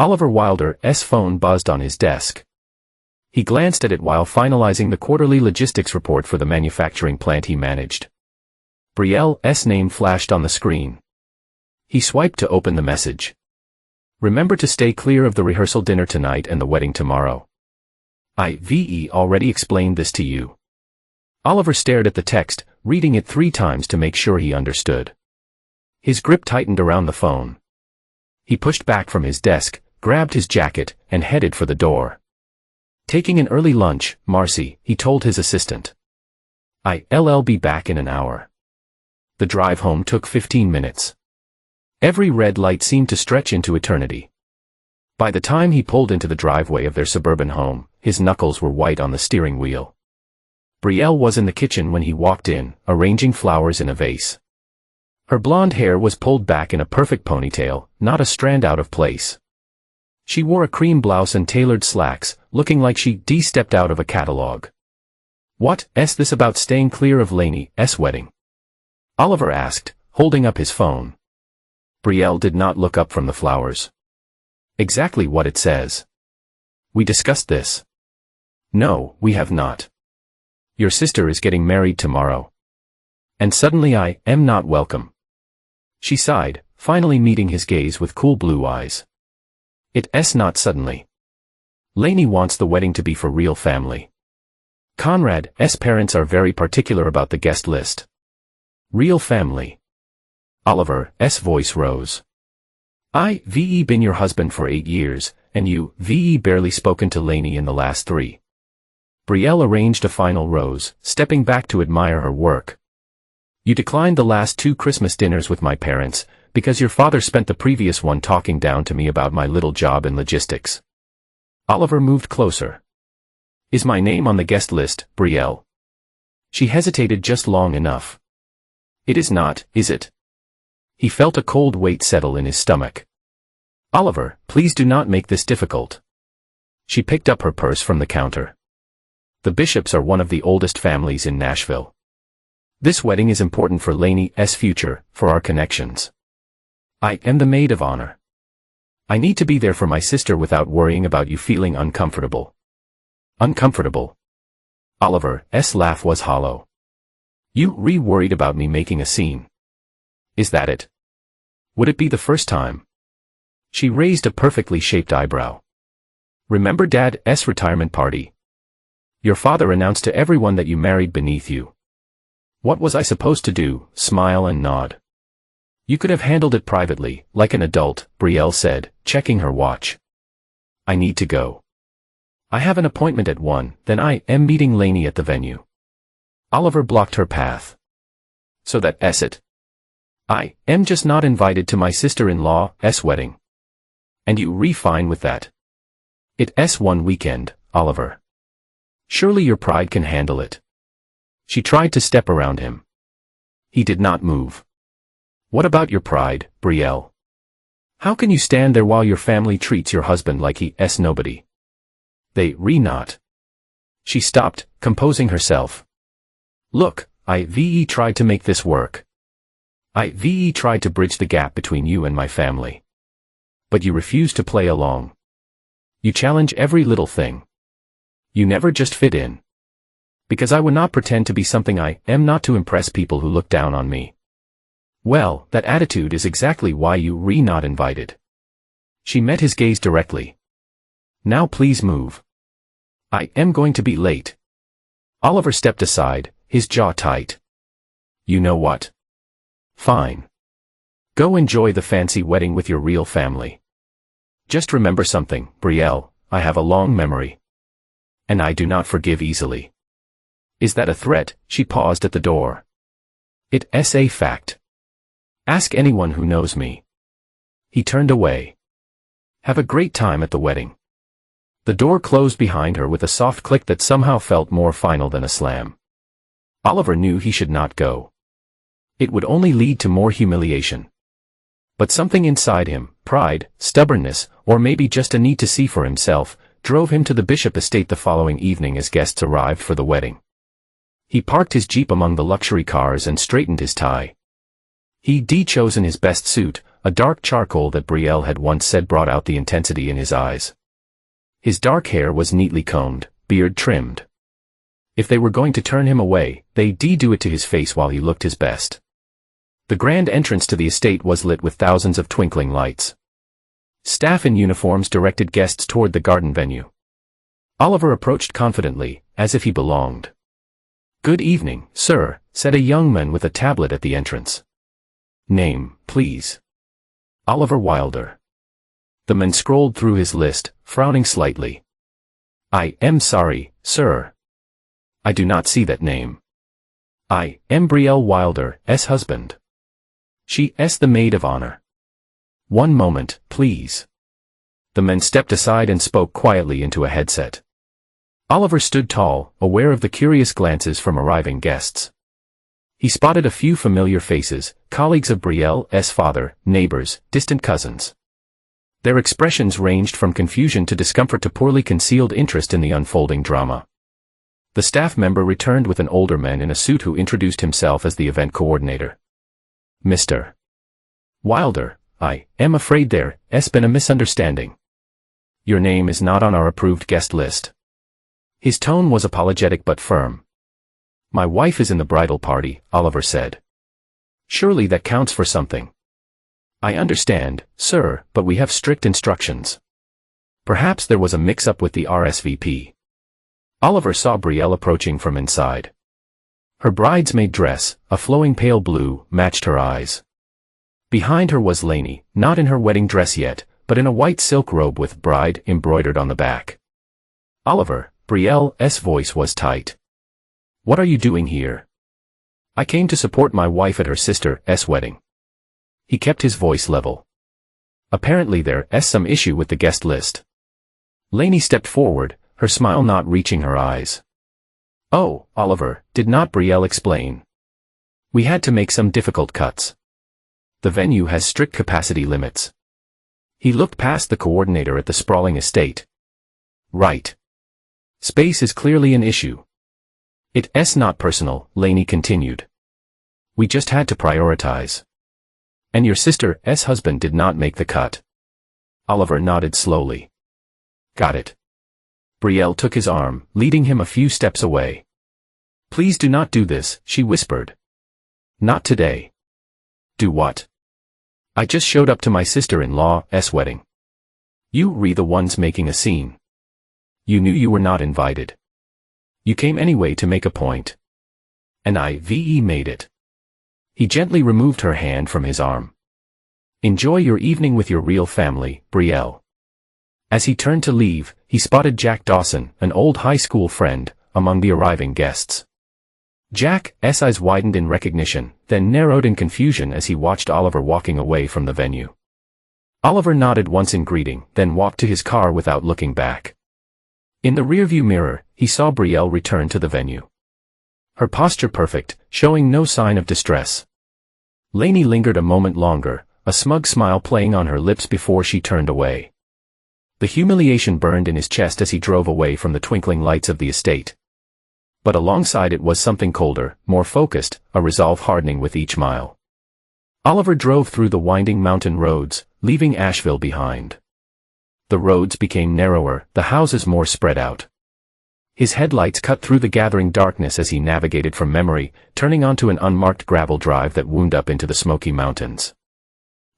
Oliver Wilder's phone buzzed on his desk. He glanced at it while finalizing the quarterly logistics report for the manufacturing plant he managed. Brielle's name flashed on the screen. He swiped to open the message. Remember to stay clear of the rehearsal dinner tonight and the wedding tomorrow. I've already explained this to you. Oliver stared at the text, reading it 3 times to make sure he understood. His grip tightened around the phone. He pushed back from his desk, grabbed his jacket, and headed for the door. Taking an early lunch, Marcy, he told his assistant. I'll be back in an hour. The drive home took 15 minutes. Every red light seemed to stretch into eternity. By the time he pulled into the driveway of their suburban home, his knuckles were white on the steering wheel. Brielle was in the kitchen when he walked in, arranging flowers in a vase. Her blonde hair was pulled back in a perfect ponytail, not a strand out of place. She wore a cream blouse and tailored slacks, looking like she stepped out of a catalog. "What's this about staying clear of Laney's wedding?" Oliver asked, holding up his phone. Brielle did not look up from the flowers. "Exactly what it says. We discussed this." "No, we have not. Your sister is getting married tomorrow. And suddenly I am not welcome." She sighed, finally meeting his gaze with cool blue eyes. "It's not suddenly. Laney wants the wedding to be for real family. Conrad's parents are very particular about the guest list. Real family." Oliver's voice rose. "I've been your husband for 8 years, and you've barely spoken to Laney in the last 3. Brielle arranged a final rose, stepping back to admire her work. "You declined the last 2 Christmas dinners with my parents, because your father spent the previous one talking down to me about my little job in logistics." Oliver moved closer. "Is my name on the guest list, Brielle?" She hesitated just long enough. "It is not, is it?" He felt a cold weight settle in his stomach. "Oliver, please do not make this difficult." She picked up her purse from the counter. "The Bishops are one of the oldest families in Nashville. This wedding is important for Laney's future, for our connections. I am the maid of honor. I need to be there for my sister without worrying about you feeling uncomfortable." "Uncomfortable?" Oliver's laugh was hollow. "You worried about me making a scene? Is that it? Would it be the first time?" She raised a perfectly shaped eyebrow. "Remember Dad's retirement party? Your father announced to everyone that you married beneath you. What was I supposed to do, smile and nod?" "You could have handled it privately, like an adult," Brielle said, checking her watch. "I need to go. I have an appointment at 1, then I am meeting Laney at the venue." Oliver blocked her path. "So that's it? I am just not invited to my sister-in-law's wedding. And you fine with that? It's one weekend, Oliver. Surely your pride can handle it." She tried to step around him. He did not move. "What about your pride, Brielle? How can you stand there while your family treats your husband like he's nobody?" "They not." She stopped, composing herself. "Look, I've tried to make this work. I've tried to bridge the gap between you and my family. But you refuse to play along. You challenge every little thing. You never just fit in. Because I would not pretend to be something I am not to impress people who look down on me. Well, that attitude is exactly why you not invited." She met his gaze directly. "Now please move. I am going to be late." Oliver stepped aside, his jaw tight. "You know what? Fine. Go enjoy the fancy wedding with your real family. Just remember something, Brielle, I have a long memory. And I do not forgive easily." "Is that a threat?" She paused at the door. "It's a fact. Ask anyone who knows me." He turned away. "Have a great time at the wedding." The door closed behind her with a soft click that somehow felt more final than a slam. Oliver knew he should not go. It would only lead to more humiliation. But something inside him, pride, stubbornness, or maybe just a need to see for himself, drove him to the Bishop estate the following evening as guests arrived for the wedding. He parked his Jeep among the luxury cars and straightened his tie. He'd chosen his best suit, a dark charcoal that Brielle had once said brought out the intensity in his eyes. His dark hair was neatly combed, beard trimmed. If they were going to turn him away, they'd do it to his face while he looked his best. The grand entrance to the estate was lit with thousands of twinkling lights. Staff in uniforms directed guests toward the garden venue. Oliver approached confidently, as if he belonged. "Good evening, sir," said a young man with a tablet at the entrance. "Name, please." "Oliver Wilder." The man scrolled through his list, frowning slightly. "I am sorry, sir. I do not see that name. I am Brielle Wilder's husband. She's the maid of honor." "One moment, please." The man stepped aside and spoke quietly into a headset. Oliver stood tall, aware of the curious glances from arriving guests. He spotted a few familiar faces, colleagues of Brielle's father, neighbors, distant cousins. Their expressions ranged from confusion to discomfort to poorly concealed interest in the unfolding drama. The staff member returned with an older man in a suit who introduced himself as the event coordinator. "Mr. Wilder, I am afraid there's been a misunderstanding. Your name is not on our approved guest list." His tone was apologetic but firm. "My wife is in the bridal party," Oliver said. "Surely that counts for something." "I understand, sir, but we have strict instructions." Perhaps there was a mix-up with the RSVP. Oliver saw Brielle approaching from inside. Her bridesmaid dress, a flowing pale blue, matched her eyes. Behind her was Lainey, not in her wedding dress yet, but in a white silk robe with bride embroidered on the back. "Oliver," Brielle's voice was tight. "What are you doing here?" "I came to support my wife at her sister's wedding." He kept his voice level. "Apparently there's some issue with the guest list." Lainey stepped forward, her smile not reaching her eyes. "Oh, Oliver, did not Brielle explain? We had to make some difficult cuts. The venue has strict capacity limits." He looked past the coordinator at the sprawling estate. "Right. Space is clearly an issue." "It's not personal," Lainey continued. "We just had to prioritize. And your sister's husband did not make the cut." Oliver nodded slowly. "Got it." Brielle took his arm, leading him a few steps away. "Please do not do this," she whispered. "Not today." "Do what?" "I just showed up to my sister-in-law's wedding. You were the ones making a scene. You knew you were not invited. You came anyway to make a point. And I made it." He gently removed her hand from his arm. "Enjoy your evening with your real family, Brielle." As he turned to leave, he spotted Jack Dawson, an old high school friend, among the arriving guests. Jack's eyes widened in recognition, then narrowed in confusion as he watched Oliver walking away from the venue. Oliver nodded once in greeting, then walked to his car without looking back. In the rearview mirror, he saw Brielle return to the venue. Her posture perfect, showing no sign of distress. Lainey lingered a moment longer, a smug smile playing on her lips before she turned away. The humiliation burned in his chest as he drove away from the twinkling lights of the estate. But alongside it was something colder, more focused, a resolve hardening with each mile. Oliver drove through the winding mountain roads, leaving Asheville behind. The roads became narrower, the houses more spread out. His headlights cut through the gathering darkness as he navigated from memory, turning onto an unmarked gravel drive that wound up into the Smoky Mountains.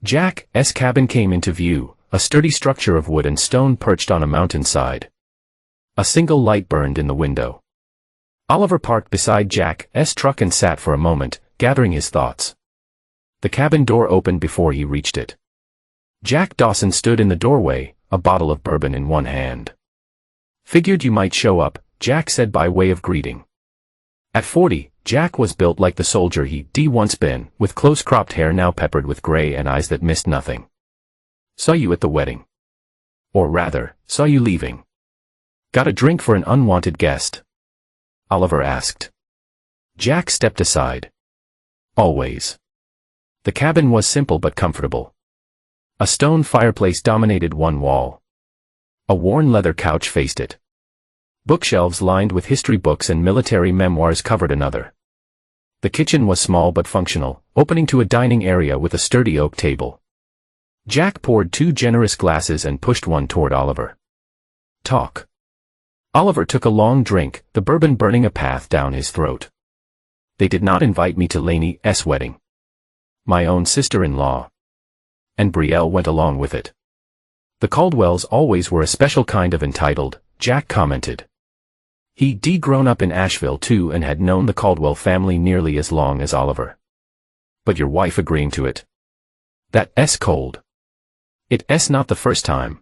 Jack's cabin came into view, a sturdy structure of wood and stone perched on a mountainside. A single light burned in the window. Oliver parked beside Jack's truck and sat for a moment, gathering his thoughts. The cabin door opened before he reached it. Jack Dawson stood in the doorway, a bottle of bourbon in one hand. "Figured you might show up," Jack said by way of greeting. At 40, Jack was built like the soldier he'd once been, with close-cropped hair now peppered with gray and eyes that missed nothing. "Saw you at the wedding. Or rather, saw you leaving. Got a drink for an unwanted guest?" Oliver asked. Jack stepped aside. "Always." The cabin was simple but comfortable. A stone fireplace dominated one wall. A worn leather couch faced it. Bookshelves lined with history books and military memoirs covered another. The kitchen was small but functional, opening to a dining area with a sturdy oak table. Jack poured 2 generous glasses and pushed one toward Oliver. Talk. Oliver took a long drink, the bourbon burning a path down his throat. They did not invite me to Lainey's wedding. My own sister-in-law. And Brielle went along with it. The Caldwells always were a special kind of entitled, Jack commented. He'd grown up in Asheville too and had known the Caldwell family nearly as long as Oliver. But your wife agreeing to it? That's cold. It's not the first time.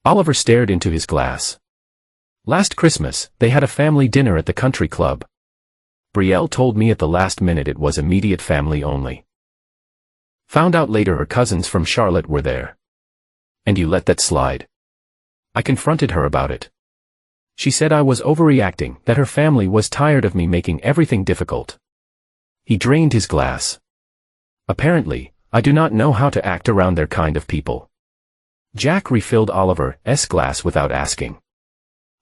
Oliver stared into his glass. Last Christmas, they had a family dinner at the country club. Brielle told me at the last minute it was immediate family only. Found out later her cousins from Charlotte were there. And you let that slide. I confronted her about it. She said I was overreacting, that her family was tired of me making everything difficult. He drained his glass. Apparently, I do not know how to act around their kind of people. Jack refilled Oliver's glass without asking.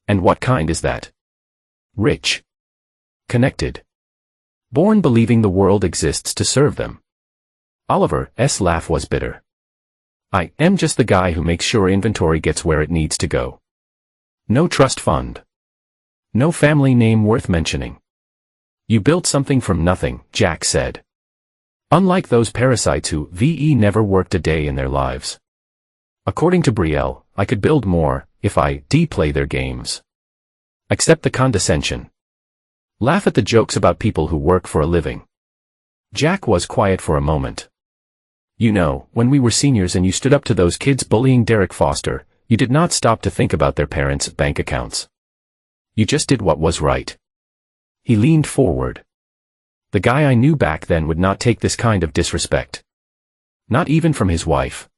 And what kind is that? Rich. Connected. Born believing the world exists to serve them. Oliver's laugh was bitter. I am just the guy who makes sure inventory gets where it needs to go. No trust fund. No family name worth mentioning. You built something from nothing, Jack said. Unlike those parasites who never worked a day in their lives. According to Brielle, I could build more, if I play their games. Accept the condescension. Laugh at the jokes about people who work for a living. Jack was quiet for a moment. You know, when we were seniors and you stood up to those kids bullying Derek Foster, you did not stop to think about their parents' bank accounts. You just did what was right. He leaned forward. The guy I knew back then would not take this kind of disrespect. Not even from his wife.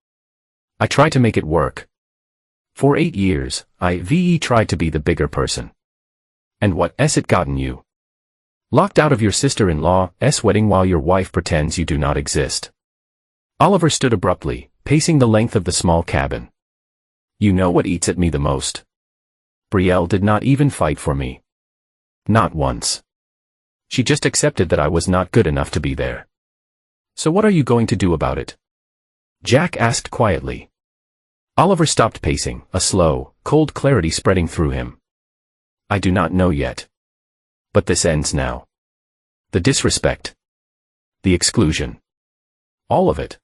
I tried to make it work. For 8 years, I tried to be the bigger person. And what's it gotten you? Locked out of your sister-in-law's wedding while your wife pretends you do not exist. Oliver stood abruptly, pacing the length of the small cabin. You know what eats at me the most? Brielle did not even fight for me. Not once. She just accepted that I was not good enough to be there. So what are you going to do about it? Jack asked quietly. Oliver stopped pacing, a slow, cold clarity spreading through him. I do not know yet. But this ends now. The disrespect. The exclusion. All of it.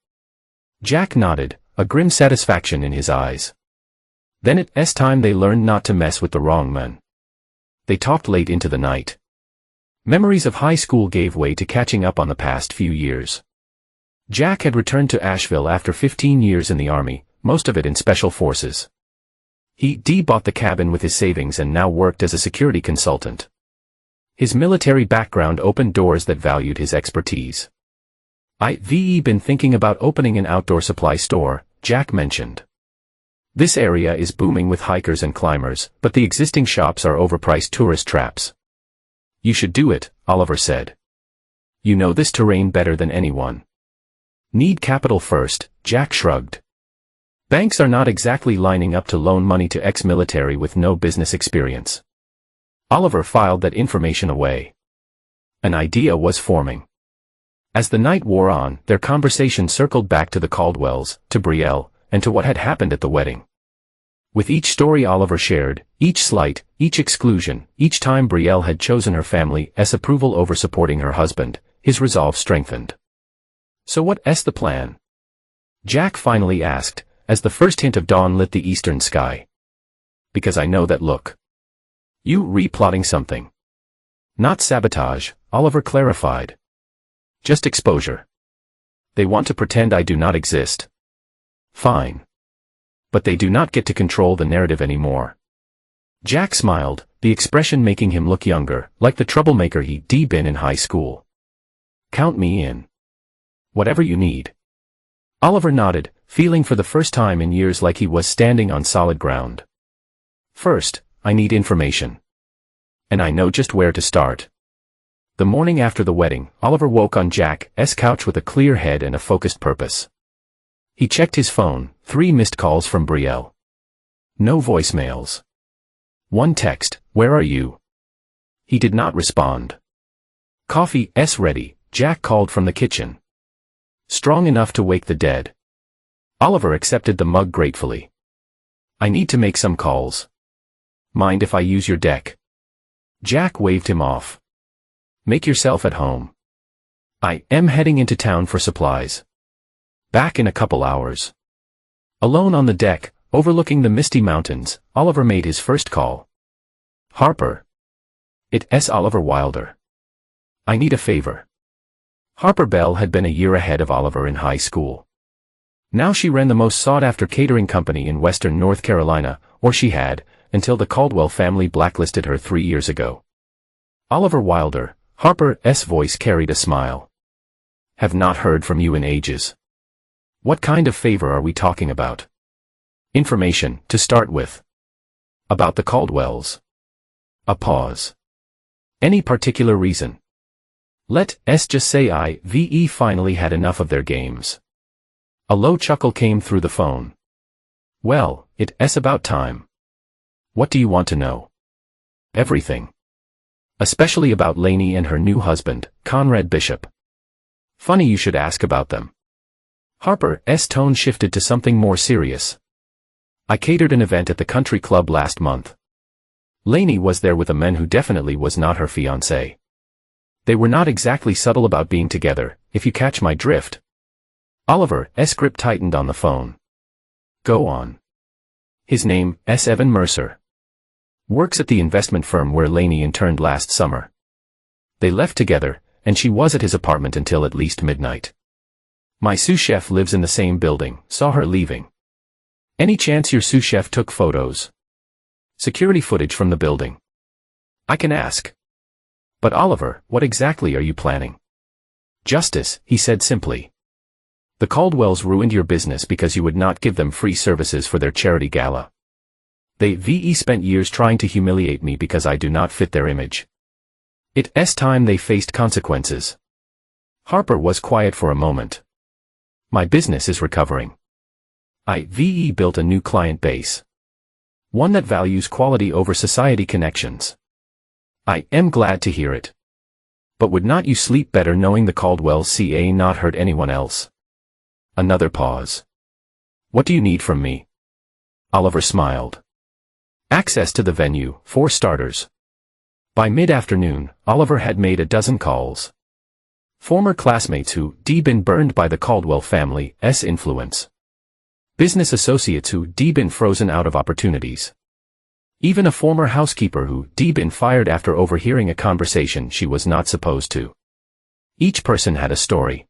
Jack nodded, a grim satisfaction in his eyes. Then it's time they learned not to mess with the wrong men. They talked late into the night. Memories of high school gave way to catching up on the past few years. Jack had returned to Asheville after 15 years in the Army, most of it in Special Forces. He bought the cabin with his savings and now worked as a security consultant. His military background opened doors that valued his expertise. I've been thinking about opening an outdoor supply store, Jack mentioned. This area is booming with hikers and climbers, but the existing shops are overpriced tourist traps. You should do it, Oliver said. You know this terrain better than anyone. Need capital first, Jack shrugged. Banks are not exactly lining up to loan money to ex-military with no business experience. Oliver filed that information away. An idea was forming. As the night wore on, their conversation circled back to the Caldwells, to Brielle, and to what had happened at the wedding. With each story Oliver shared, each slight, each exclusion, each time Brielle had chosen her family's approval over supporting her husband, his resolve strengthened. So what's the plan? Jack finally asked, as the first hint of dawn lit the eastern sky. Because I know that look. You replotting something. Not sabotage, Oliver clarified. Just exposure. They want to pretend I do not exist. Fine. But they do not get to control the narrative anymore. Jack smiled, the expression making him look younger, like the troublemaker he'd been in high school. Count me in. Whatever you need. Oliver nodded, feeling for the first time in years like he was standing on solid ground. First, I need information. And I know just where to start. The morning after the wedding, Oliver woke on Jack's couch with a clear head and a focused purpose. He checked his phone, 3 missed calls from Brielle. No voicemails. 1 text, where are you? He did not respond. Coffee's ready, Jack called from the kitchen. Strong enough to wake the dead. Oliver accepted the mug gratefully. I need to make some calls. Mind if I use your deck? Jack waved him off. Make yourself at home. I am heading into town for supplies. Back in a couple hours. Alone on the deck, overlooking the misty mountains, Oliver made his first call. Harper. It's Oliver Wilder. I need a favor. Harper Bell had been a year ahead of Oliver in high school. Now she ran the most sought-after catering company in western North Carolina, or she had, until the Caldwell family blacklisted her 3 years ago. Oliver Wilder, Harper's voice carried a smile. Have not heard from you in ages. What kind of favor are we talking about? Information, to start with. About the Caldwells. A pause. Any particular reason? Let's just say I've finally had enough of their games. A low chuckle came through the phone. Well, it's about time. What do you want to know? Everything. Especially about Lainey and her new husband, Conrad Bishop. Funny you should ask about them. Harper's tone shifted to something more serious. I catered an event at the country club last month. Lainey was there with a man who definitely was not her fiancé. They were not exactly subtle about being together, if you catch my drift. Oliver's grip tightened on the phone. Go on. His name, Evan Mercer. Works at the investment firm where Lainey interned last summer. They left together, and she was at his apartment until at least midnight. My sous chef lives in the same building, saw her leaving. Any chance your sous chef took photos? Security footage from the building. I can ask. But Oliver, what exactly are you planning? Justice, he said simply. The Caldwells ruined your business because you would not give them free services for their charity gala. They spent years trying to humiliate me because I do not fit their image. It's time they faced consequences. Harper was quiet for a moment. My business is recovering. I've built a new client base. One that values quality over society connections. I am glad to hear it. But would not you sleep better knowing the Caldwells not hurt anyone else? Another pause. What do you need from me? Oliver smiled. Access to the venue, for starters. By mid-afternoon, Oliver had made a dozen calls. Former classmates who been burned by the Caldwell family's influence. Business associates who been frozen out of opportunities. Even a former housekeeper who been fired after overhearing a conversation she was not supposed to. Each person had a story.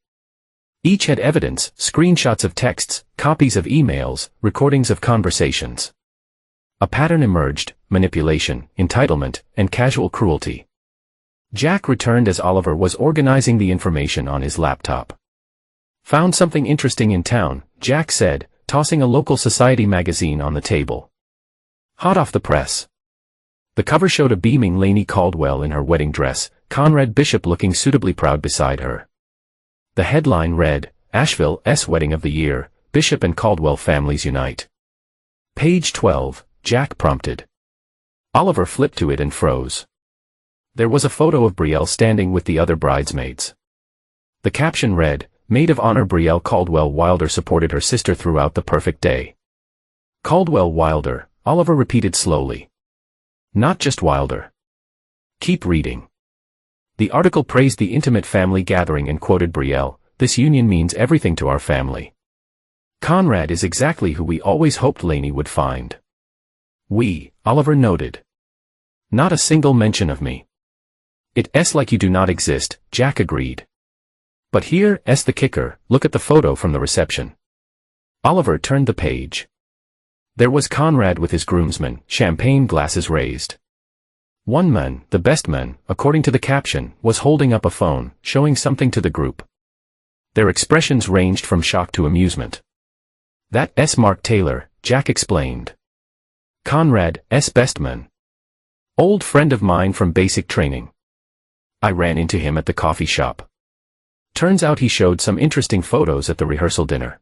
Each had evidence, screenshots of texts, copies of emails, recordings of conversations. A pattern emerged: manipulation, entitlement, and casual cruelty. Jack returned as Oliver was organizing the information on his laptop. Found something interesting in town, Jack said, tossing a local society magazine on the table. Hot off the press. The cover showed a beaming Lainey Caldwell in her wedding dress, Conrad Bishop looking suitably proud beside her. The headline read, Asheville's Wedding of the Year, Bishop and Caldwell Families Unite. Page 12, Jack prompted. Oliver flipped to it and froze. There was a photo of Brielle standing with the other bridesmaids. The caption read, Maid of Honor Brielle Caldwell Wilder supported her sister throughout the perfect day. Caldwell Wilder, Oliver repeated slowly. Not just Wilder. Keep reading. The article praised the intimate family gathering and quoted Brielle, this union means everything to our family. Conrad is exactly who we always hoped Lainey would find. We, Oliver noted. Not a single mention of me. It's like you do not exist, Jack agreed. But here's the kicker, look at the photo from the reception. Oliver turned the page. There was Conrad with his groomsmen, champagne glasses raised. One man, the best man, according to the caption, was holding up a phone, showing something to the group. Their expressions ranged from shock to amusement. That's Mark Taylor, Jack explained. Conrad's best man. Old friend of mine from basic training. I ran into him at the coffee shop. Turns out he showed some interesting photos at the rehearsal dinner.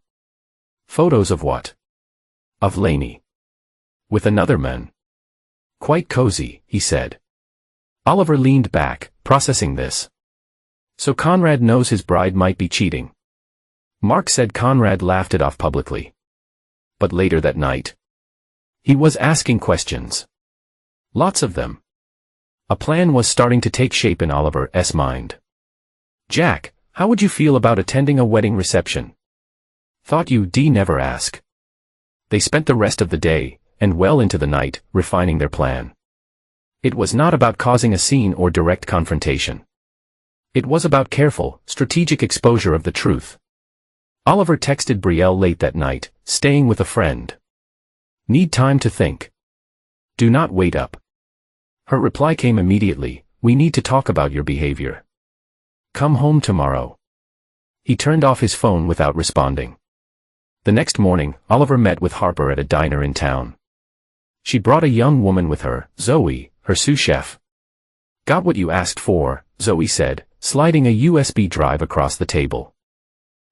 Photos of what? Of Lainey. With another man. Quite cozy, he said. Oliver leaned back, processing this. So Conrad knows his bride might be cheating. Mark said. Conrad laughed it off publicly. But later that night, he was asking questions. Lots of them. A plan was starting to take shape in Oliver's mind. Jack, how would you feel about attending a wedding reception? Thought you'd never ask. They spent the rest of the day, and well into the night, refining their plan. It was not about causing a scene or direct confrontation. It was about careful, strategic exposure of the truth. Oliver texted Brielle late that night, staying with a friend. Need time to think. Do not wait up. Her reply came immediately, we need to talk about your behavior. Come home tomorrow. He turned off his phone without responding. The next morning, Oliver met with Harper at a diner in town. She brought a young woman with her, Zoe, her sous chef. Got what you asked for, Zoe said, sliding a USB drive across the table.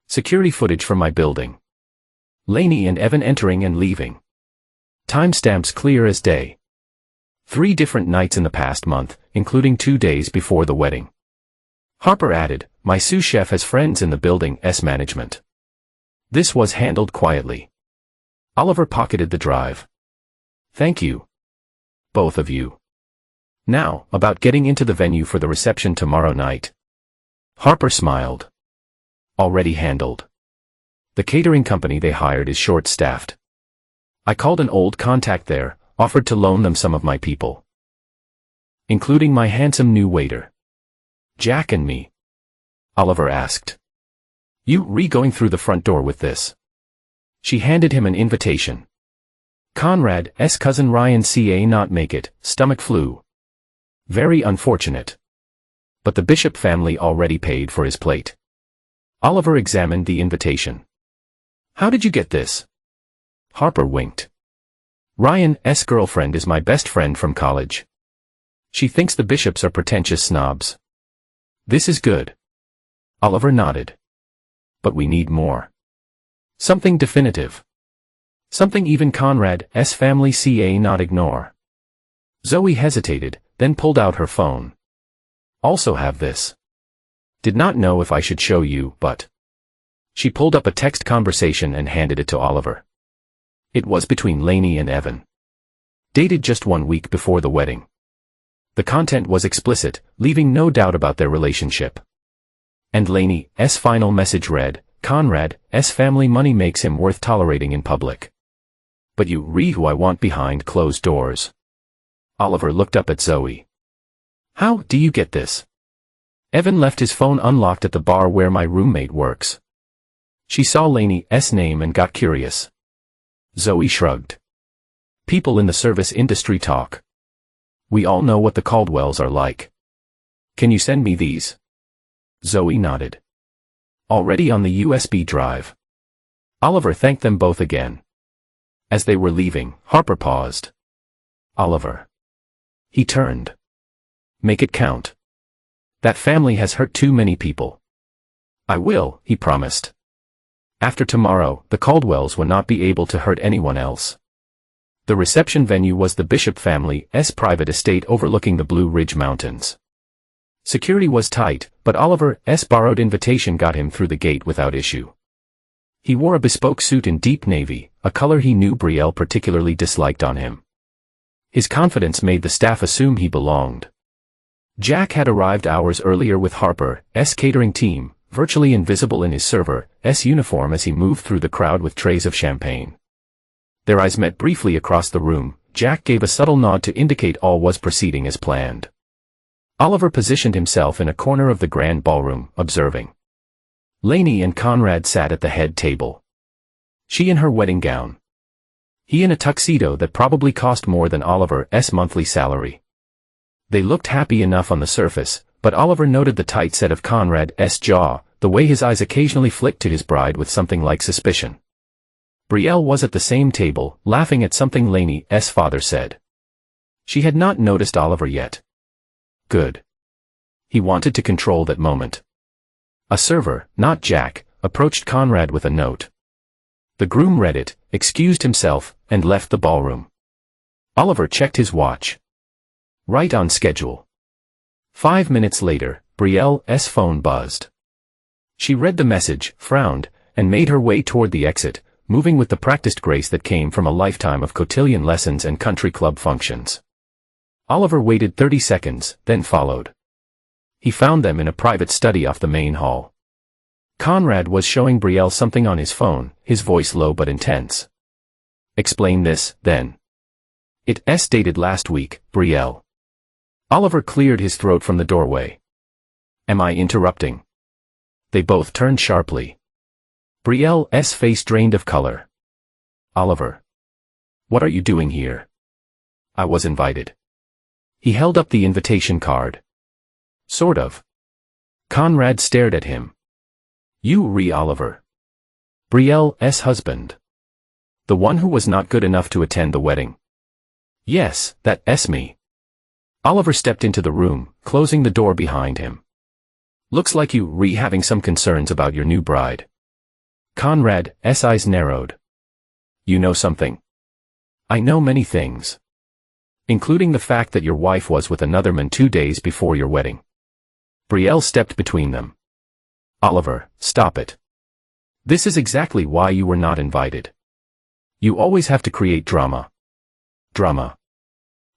Security footage from my building. Lainey and Evan entering and leaving. Timestamps clear as day. 3 different nights in the past month, including 2 days before the wedding. Harper added, my sous chef has friends in the building's management. This was handled quietly. Oliver pocketed the drive. Thank you. Both of you. Now, about getting into the venue for the reception tomorrow night. Harper smiled. Already handled. The catering company they hired is short-staffed. I called an old contact there, offered to loan them some of my people. Including my handsome new waiter. Jack and me. Oliver asked. You going through the front door with this? She handed him an invitation. Conrad's cousin Ryan ca not make it, stomach flu. Very unfortunate. But the Bishop family already paid for his plate. Oliver examined the invitation. How did you get this? Harper winked. Ryan's girlfriend is my best friend from college. She thinks the Bishops are pretentious snobs. This is good. Oliver nodded. But we need more. Something definitive. Something even Conrad's family ca not ignore. Zoe hesitated, then pulled out her phone. Also have this. Did not know if I should show you, but... She pulled up a text conversation and handed it to Oliver. It was between Lainey and Evan. Dated just 1 week before the wedding. The content was explicit, leaving no doubt about their relationship. And Lainey's final message read, Conrad's family money makes him worth tolerating in public. But you who I want behind closed doors. Oliver looked up at Zoe. How do you get this? Evan left his phone unlocked at the bar where my roommate works. She saw Lainey's name and got curious. Zoe shrugged. People in the service industry talk. We all know what the Caldwells are like. Can you send me these? Zoe nodded. Already on the USB drive. Oliver thanked them both again. As they were leaving, Harper paused. Oliver. He turned. Make it count. That family has hurt too many people. I will, he promised. After tomorrow, the Caldwells will not be able to hurt anyone else. The reception venue was the Bishop family's private estate overlooking the Blue Ridge Mountains. Security was tight, but Oliver's borrowed invitation got him through the gate without issue. He wore a bespoke suit in deep navy, a color he knew Brielle particularly disliked on him. His confidence made the staff assume he belonged. Jack had arrived hours earlier with Harper's catering team, virtually invisible in his server's uniform as he moved through the crowd with trays of champagne. Their eyes met briefly across the room. Jack gave a subtle nod to indicate all was proceeding as planned. Oliver positioned himself in a corner of the grand ballroom, observing. Lainey and Conrad sat at the head table. She in her wedding gown. He in a tuxedo that probably cost more than Oliver's monthly salary. They looked happy enough on the surface, but Oliver noted the tight set of Conrad's jaw, the way his eyes occasionally flicked to his bride with something like suspicion. Brielle was at the same table, laughing at something Lainey's father said. She had not noticed Oliver yet. Good. He wanted to control that moment. A server, not Jack, approached Conrad with a note. The groom read it, excused himself, and left the ballroom. Oliver checked his watch. Right on schedule. 5 minutes later, Brielle's phone buzzed. She read the message, frowned, and made her way toward the exit, moving with the practiced grace that came from a lifetime of cotillion lessons and country club functions. Oliver waited 30 seconds, then followed. He found them in a private study off the main hall. Conrad was showing Brielle something on his phone, his voice low but intense. "Explain this, then." "It's dated last week, Brielle." Oliver cleared his throat from the doorway. "Am I interrupting?" They both turned sharply. Brielle's face drained of color. "Oliver. What are you doing here?" "I was invited." He held up the invitation card. "Sort of." Conrad stared at him. "You Oliver. Brielle's husband. The one who was not good enough to attend the wedding." "Yes, that's me." Oliver stepped into the room, closing the door behind him. "Looks like you having some concerns about your new bride." Conrad's eyes narrowed. "You know something?" "I know many things. Including the fact that your wife was with another man 2 days before your wedding." Brielle stepped between them. "Oliver, stop it. This is exactly why you were not invited. You always have to create drama." "Drama?"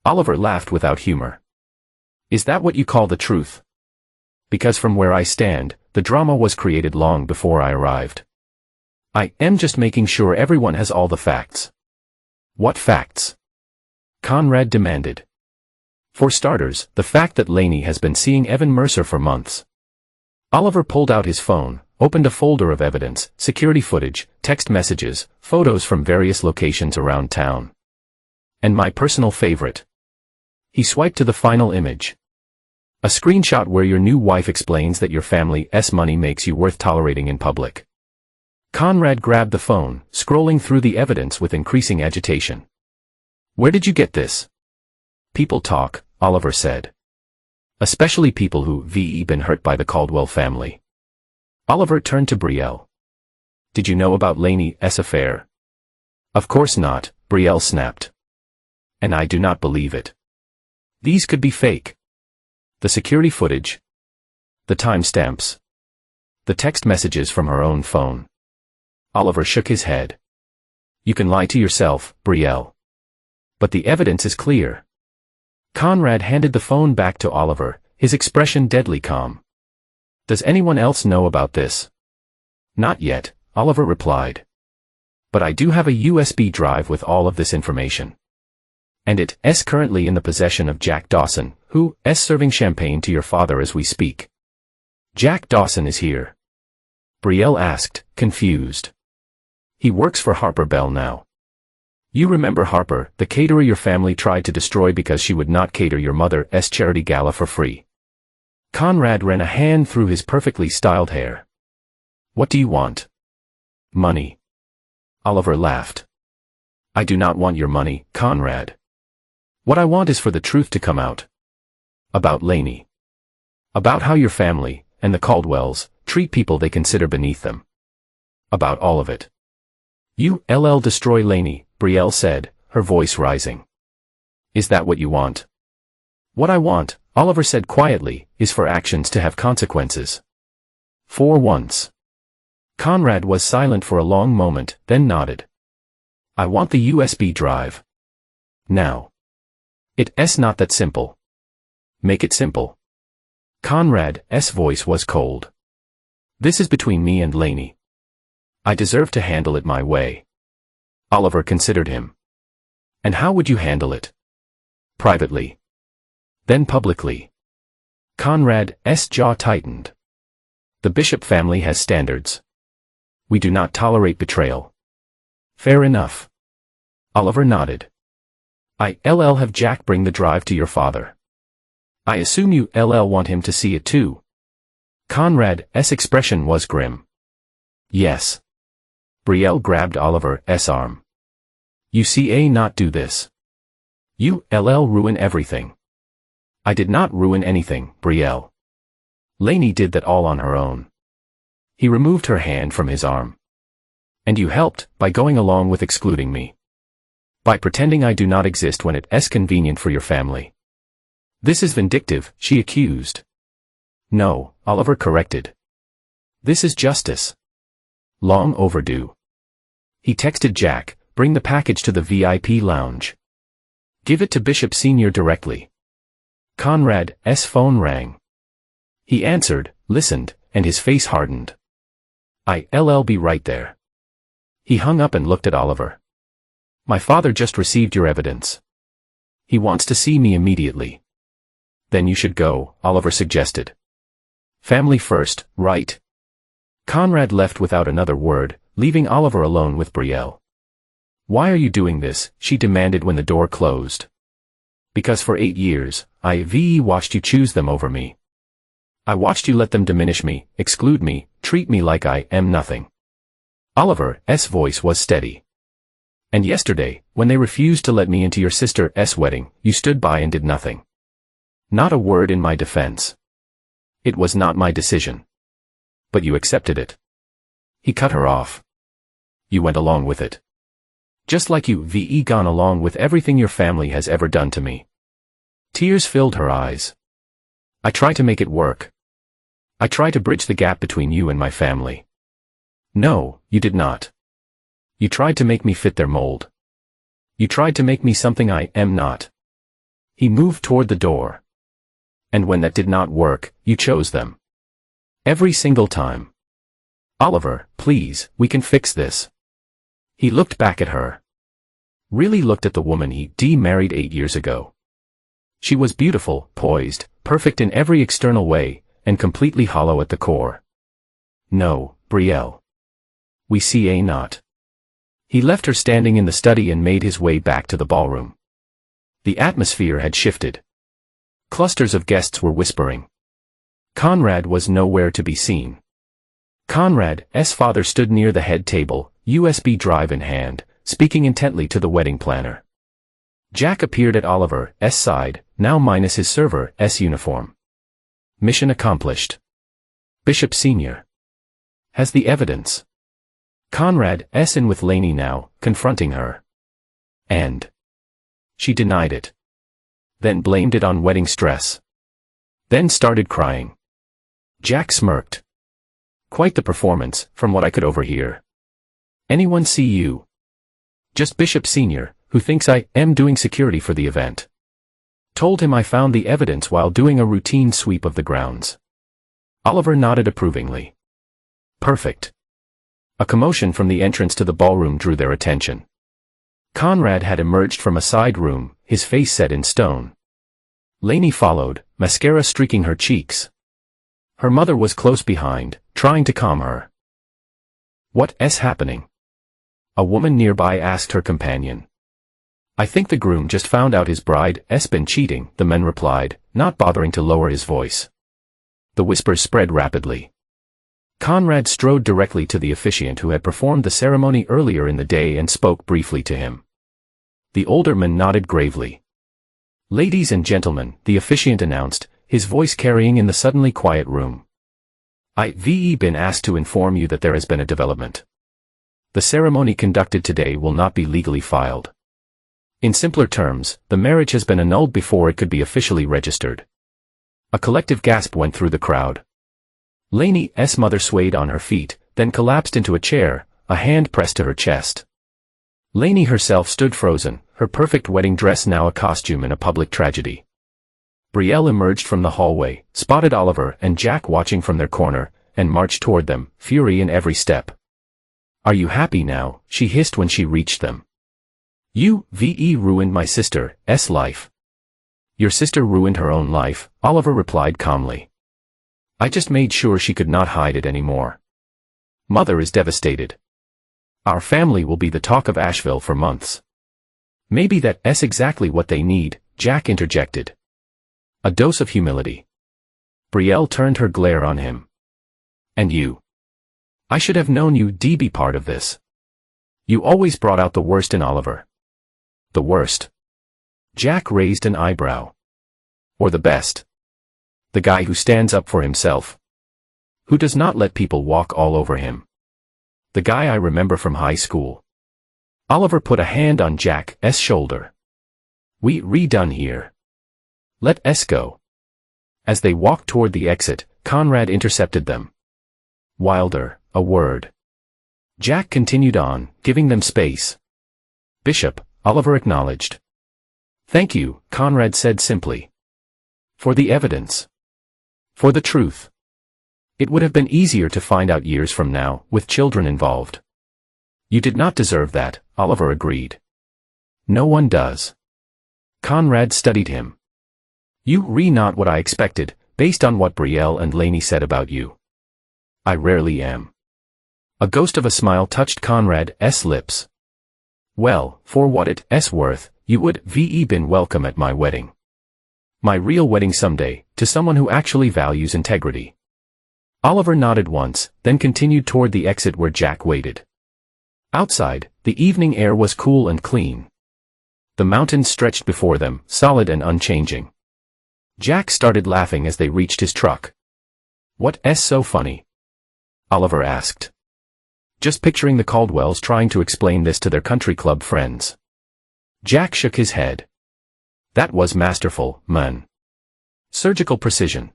Oliver laughed without humor. "Is that what you call the truth? Because from where I stand, the drama was created long before I arrived. I am just making sure everyone has all the facts." "What facts?" Conrad demanded. "For starters, the fact that Lainey has been seeing Evan Mercer for months." Oliver pulled out his phone, opened a folder of evidence, security footage, text messages, photos from various locations around town. "And my personal favorite." He swiped to the final image. "A screenshot where your new wife explains that your family's money makes you worth tolerating in public." Conrad grabbed the phone, scrolling through the evidence with increasing agitation. "Where did you get this?" "People talk," Oliver said. "Especially people who been hurt by the Caldwell family." Oliver turned to Brielle. "Did you know about Lainey's affair?" "Of course not," Brielle snapped. "And I do not believe it. These could be fake. The security footage. The timestamps. The text messages from her own phone." Oliver shook his head. "You can lie to yourself, Brielle. But the evidence is clear." Conrad handed the phone back to Oliver, his expression deadly calm. "Does anyone else know about this?" "Not yet," Oliver replied. "But I do have a USB drive with all of this information. And it's currently in the possession of Jack Dawson, who is serving champagne to your father as we speak." "Jack Dawson is here?" Brielle asked, confused. "He works for Harper Bell now. You remember Harper, the caterer your family tried to destroy because she would not cater your mother's charity gala for free?" Conrad ran a hand through his perfectly styled hair. "What do you want?" "Money." Oliver laughed. "I do not want your money, Conrad. What I want is for the truth to come out. About Lainey. About how your family, and the Caldwells, treat people they consider beneath them. About all of it." "You destroy Lainey," Brielle said, her voice rising. "Is that what you want?" "What I want," Oliver said quietly, "is for actions to have consequences. For once." Conrad was silent for a long moment, then nodded. "I want the USB drive. Now. It's not that simple." "Make it simple." Conrad's voice was cold. "This is between me and Lainey. I deserve to handle it my way." Oliver considered him. "And how would you handle it?" "Privately. Then publicly." Conrad's jaw tightened. "The Bishop family has standards. We do not tolerate betrayal." "Fair enough." Oliver nodded. "I'll have Jack bring the drive to your father. I assume you'll want him to see it too." Conrad's expression was grim. "Yes." Brielle grabbed Oliver's arm. "You see not do this. You'll ruin everything." "I did not ruin anything, Brielle. Lainey did that all on her own." He removed her hand from his arm. "And you helped, by going along with excluding me. By pretending I do not exist when it's convenient for your family." "This is vindictive," she accused. "No," Oliver corrected. "This is justice. long overdue. He texted Jack, "Bring the package to the VIP lounge. Give it to Bishop Sr. directly." Conrad's phone rang. He answered, listened, and his face hardened. "I'll be right there." He hung up and looked at Oliver. "My father just received your evidence. He wants to see me immediately." "Then you should go," Oliver suggested. "Family first, right?" Conrad left without another word, leaving Oliver alone with Brielle. "Why are you doing this?" she demanded when the door closed. "Because for 8 years, I've watched you choose them over me. I watched you let them diminish me, exclude me, treat me like I am nothing." Oliver's voice was steady. "And yesterday, when they refused to let me into your sister's wedding, you stood by and did nothing. Not a word in my defense. It was not my decision. But you accepted it." He cut her off. "You went along with it. Just like you've gone along with everything your family has ever done to me." Tears filled her eyes. "I try to make it work. I try to bridge the gap between you and my family." "No, you did not. You tried to make me fit their mold. You tried to make me something I am not." He moved toward the door. "And when that did not work, you chose them. Every single time. Oliver, please, we can fix this." He looked back at her. Really looked at the woman he married 8 years ago. She was beautiful, poised, perfect in every external way, and completely hollow at the core. "No, Brielle. We see not." He left her standing in the study and made his way back to the ballroom. The atmosphere had shifted. Clusters of guests were whispering. Conrad was nowhere to be seen. Conrad's father stood near the head table, USB drive in hand, speaking intently to the wedding planner. Jack appeared at Oliver's side, now minus his server's uniform. "Mission accomplished. Bishop Sr. has the evidence." Conrad's in with Lainey now, confronting her. And she denied it. Then blamed it on wedding stress. Then started crying. Jack smirked. "Quite the performance, from what I could overhear. Anyone see you?" "Just Bishop Sr., who thinks I am doing security for the event. Told him I found the evidence while doing a routine sweep of the grounds." Oliver nodded approvingly. "Perfect." A commotion from the entrance to the ballroom drew their attention. Conrad had emerged from a side room, his face set in stone. Lainey followed, mascara streaking her cheeks. Her mother was close behind, trying to calm her. "What's happening?" a woman nearby asked her companion. "I think the groom just found out his bride's been cheating," the man replied, not bothering to lower his voice. The whispers spread rapidly. Conrad strode directly to the officiant who had performed the ceremony earlier in the day and spoke briefly to him. The older man nodded gravely. "Ladies and gentlemen," the officiant announced, his voice carrying in the suddenly quiet room. "I've been asked to inform you that there has been a development. The ceremony conducted today will not be legally filed. In simpler terms, the marriage has been annulled before it could be officially registered." A collective gasp went through the crowd. Lainey's mother swayed on her feet, then collapsed into a chair, a hand pressed to her chest. Lainey herself stood frozen, her perfect wedding dress now a costume in a public tragedy. Brielle emerged from the hallway, spotted Oliver and Jack watching from their corner, and marched toward them, fury in every step. "Are you happy now?" she hissed when she reached them. "You ruined my sister's life." "Your sister ruined her own life," Oliver replied calmly. "I just made sure she could not hide it anymore. Mother is devastated. Our family will be the talk of Asheville for months." "Maybe that's exactly what they need," Jack interjected. "A dose of humility." Brielle turned her glare on him. "And you? I should have known you'd be part of this. You always brought out the worst in Oliver." "The worst?" Jack raised an eyebrow. "Or the best? The guy who stands up for himself. Who does not let people walk all over him. The guy I remember from high school." Oliver put a hand on Jack's shoulder. "We done here. Let's go." As they walked toward the exit, Conrad intercepted them. "Wilder, a word." Jack continued on, giving them space. Bishop, Oliver acknowledged. Thank you, Conrad said simply. For the evidence. For the truth. It would have been easier to find out years from now, with children involved. You did not deserve that, Oliver agreed. No one does. Conrad studied him. You re not what I expected, based on what Brielle and Laney said about you. I rarely am. A ghost of a smile touched Conrad's lips. Well, for what it's worth, you would been welcome at my wedding. My real wedding someday, to someone who actually values integrity. Oliver nodded once, then continued toward the exit where Jack waited. Outside, the evening air was cool and clean. The mountains stretched before them, solid and unchanging. Jack started laughing as they reached his truck. What's so funny? Oliver asked. Just picturing the Caldwells trying to explain this to their country club friends. Jack shook his head. That was masterful, man. Surgical precision.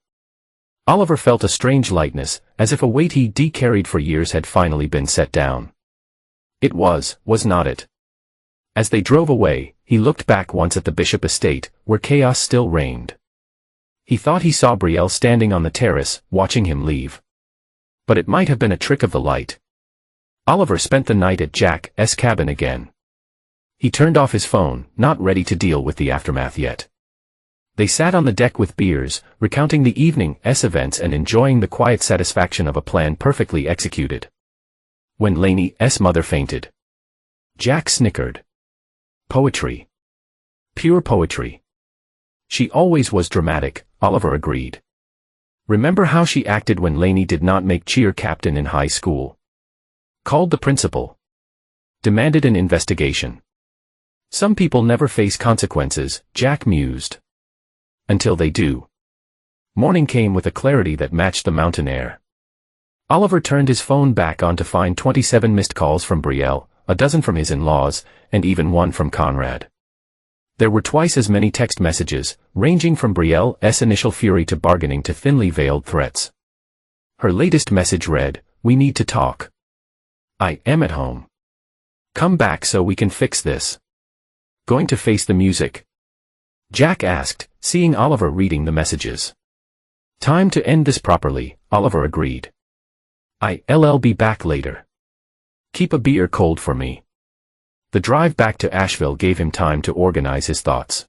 Oliver felt a strange lightness, as if a weight he'd carried for years had finally been set down. It was not it? As they drove away, he looked back once at the Bishop estate, where chaos still reigned. He thought he saw Brielle standing on the terrace, watching him leave. But it might have been a trick of the light. Oliver spent the night at Jack's cabin again. He turned off his phone, not ready to deal with the aftermath yet. They sat on the deck with beers, recounting the evening's events and enjoying the quiet satisfaction of a plan perfectly executed. When Laney's mother fainted, Jack snickered. Poetry. Pure poetry. She always was dramatic, Oliver agreed. Remember how she acted when Laney did not make cheer captain in high school? Called the principal. Demanded an investigation. Some people never face consequences, Jack mused. Until they do. Morning came with a clarity that matched the mountain air. Oliver turned his phone back on to find 27 missed calls from Brielle, a dozen from his in-laws, and even one from Conrad. There were twice as many text messages, ranging from Brielle's initial fury to bargaining to thinly veiled threats. Her latest message read, "We need to talk. I am at home. Come back so we can fix this." Going to face the music? Jack asked, seeing Oliver reading the messages. Time to end this properly, Oliver agreed. I'll be back later. Keep a beer cold for me. The drive back to Asheville gave him time to organize his thoughts.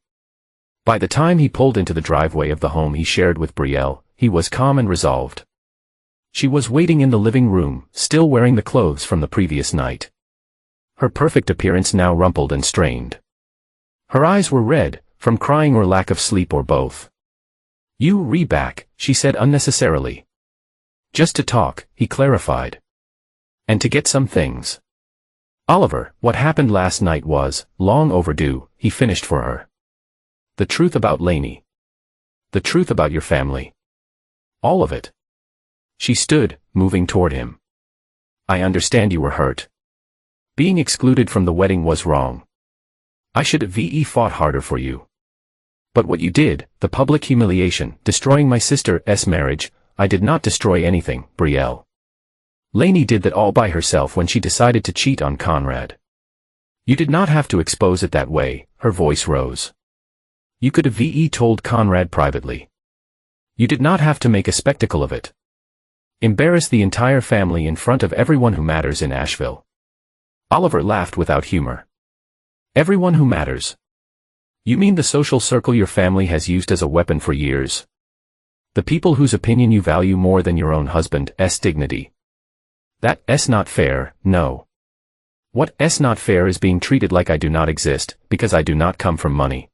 By the time he pulled into the driveway of the home he shared with Brielle, he was calm and resolved. She was waiting in the living room, still wearing the clothes from the previous night. Her perfect appearance now rumpled and strained. Her eyes were red, from crying or lack of sleep or both. "You back," she said unnecessarily. "Just to talk," he clarified. "And to get some things." "Oliver, what happened last night was long overdue," he finished for her. "The truth about Laney. The truth about your family. All of it." She stood, moving toward him. "I understand you were hurt. Being excluded from the wedding was wrong. I should have fought harder for you. But what you did, the public humiliation, destroying my sister's marriage, I did not destroy anything, Brielle. Laney did that all by herself when she decided to cheat on Conrad. You did not have to expose it that way," her voice rose. "You could have told Conrad privately. You did not have to make a spectacle of it. Embarrass the entire family in front of everyone who matters in Asheville." Oliver laughed without humor. "Everyone who matters? You mean the social circle your family has used as a weapon for years? The people whose opinion you value more than your own husband's dignity? That's not fair, no. What's not fair is being treated like I do not exist, because I do not come from money.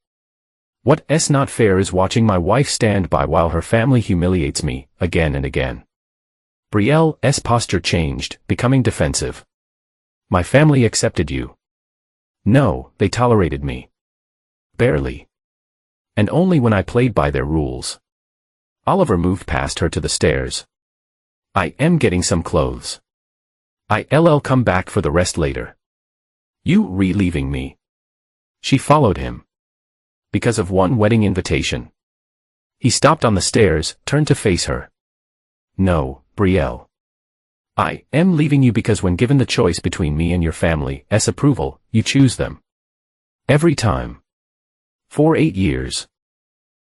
What's not fair is watching my wife stand by while her family humiliates me, again and again." Brielle's posture changed, becoming defensive. "My family accepted you." "No, they tolerated me. Barely. And only when I played by their rules." Oliver moved past her to the stairs. "I am getting some clothes. I'll come back for the rest later." "You leaving me?" She followed him. "Because of one wedding invitation?" He stopped on the stairs, turned to face her. "No, Brielle. I am leaving you because when given the choice between me and your family's approval, you choose them. Every time. For 8 years.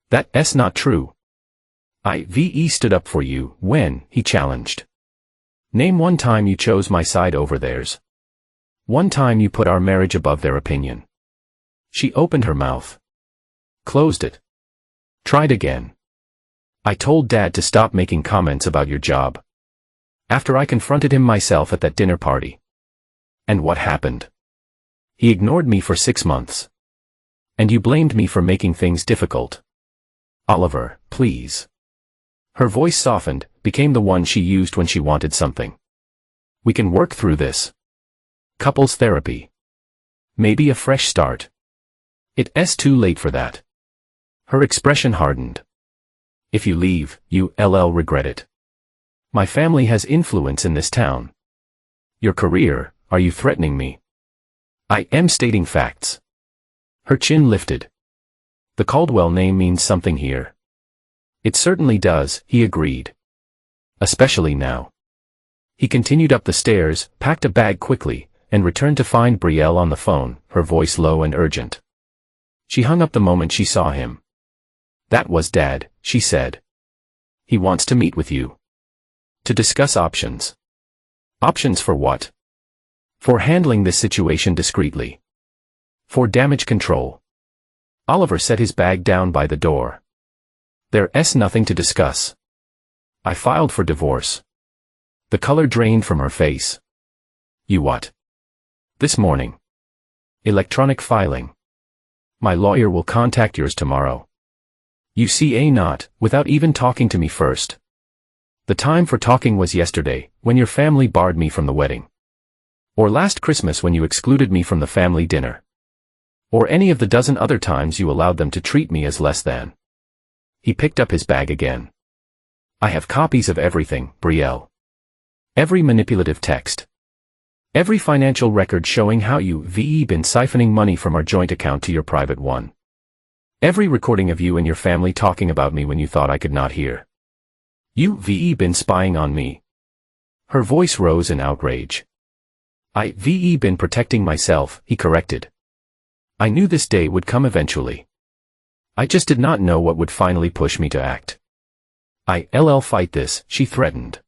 That's not true. I stood up for you when he challenged. Name one time you chose my side over theirs. One time you put our marriage above their opinion. She opened her mouth. Closed it. Tried again. I told Dad to stop making comments about your job. After I confronted him myself at that dinner party. And what happened? He ignored me for 6 months. And you blamed me for making things difficult. Oliver, please. Her voice softened, became the one she used when she wanted something. We can work through this. Couples therapy. Maybe a fresh start. It's too late for that. Her expression hardened. If you leave, you'll regret it. My family has influence in this town. Your career, are you threatening me? I am stating facts. Her chin lifted. The Caldwell name means something here. It certainly does, he agreed. Especially now. He continued up the stairs, packed a bag quickly, and returned to find Brielle on the phone, her voice low and urgent. She hung up the moment she saw him. That was Dad, she said. He wants to meet with you. To discuss options. Options for what? For handling this situation discreetly. For damage control. Oliver set his bag down by the door. There's nothing to discuss. I filed for divorce. The color drained from her face. You what? This morning. Electronic filing. My lawyer will contact yours tomorrow. You see, not, without even talking to me first. The time for talking was yesterday, when your family barred me from the wedding. Or last Christmas when you excluded me from the family dinner. Or any of the dozen other times you allowed them to treat me as less than. He picked up his bag again. I have copies of everything, Brielle. Every manipulative text. Every financial record showing how you've been siphoning money from our joint account to your private one. Every recording of you and your family talking about me when you thought I could not hear. You've been spying on me. Her voice rose in outrage. I've been protecting myself, he corrected. I knew this day would come eventually. I just did not know what would finally push me to act. I'll fight this, she threatened.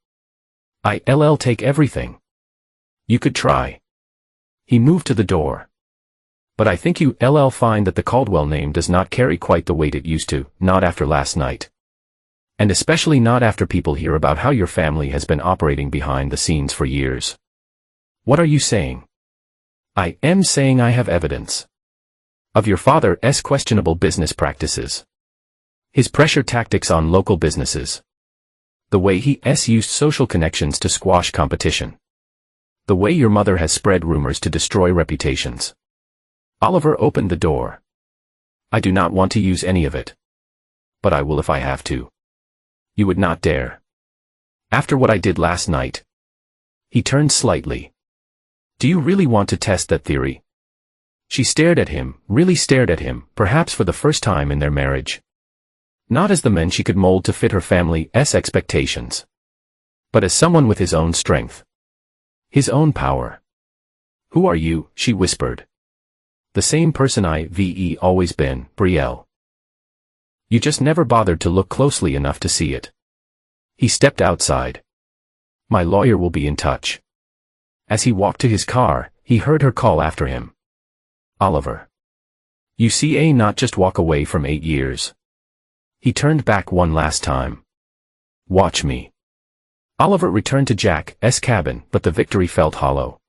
I'll take everything. You could try. He moved to the door. But I think you'll find that the Caldwell name does not carry quite the weight it used to, not after last night. And especially not after people hear about how your family has been operating behind the scenes for years. What are you saying? I am saying I have evidence. Of your father's questionable business practices. His pressure tactics on local businesses. The way he used social connections to squash competition. The way your mother has spread rumors to destroy reputations. Oliver opened the door. I do not want to use any of it. But I will if I have to. You would not dare. After what I did last night. He turned slightly. Do you really want to test that theory? She stared at him, really stared at him, perhaps for the first time in their marriage. Not as the man she could mold to fit her family's expectations. But as someone with his own strength. His own power. Who are you? She whispered. The same person I've always been, Brielle. You just never bothered to look closely enough to see it. He stepped outside. My lawyer will be in touch. As he walked to his car, he heard her call after him. Oliver. You see, not just walk away from 8 years. He turned back one last time. Watch me. Oliver returned to Jack's cabin, but the victory felt hollow.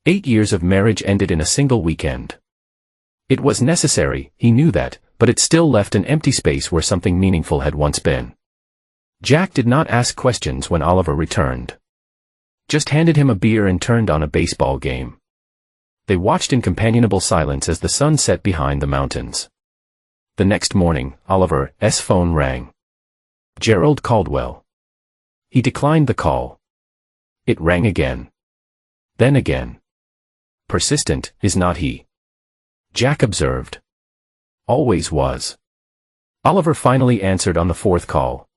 8 years of marriage ended in a single weekend. It was necessary, he knew that, but it still left an empty space where something meaningful had once been. Jack did not ask questions when Oliver returned. Just handed him a beer and turned on a baseball game. They watched in companionable silence as the sun set behind the mountains. The next morning, Oliver's phone rang. Gerald Caldwell. He declined the call. It rang again. Then again. Persistent, is not he? Jack observed. Always was. Oliver finally answered on the 4th call.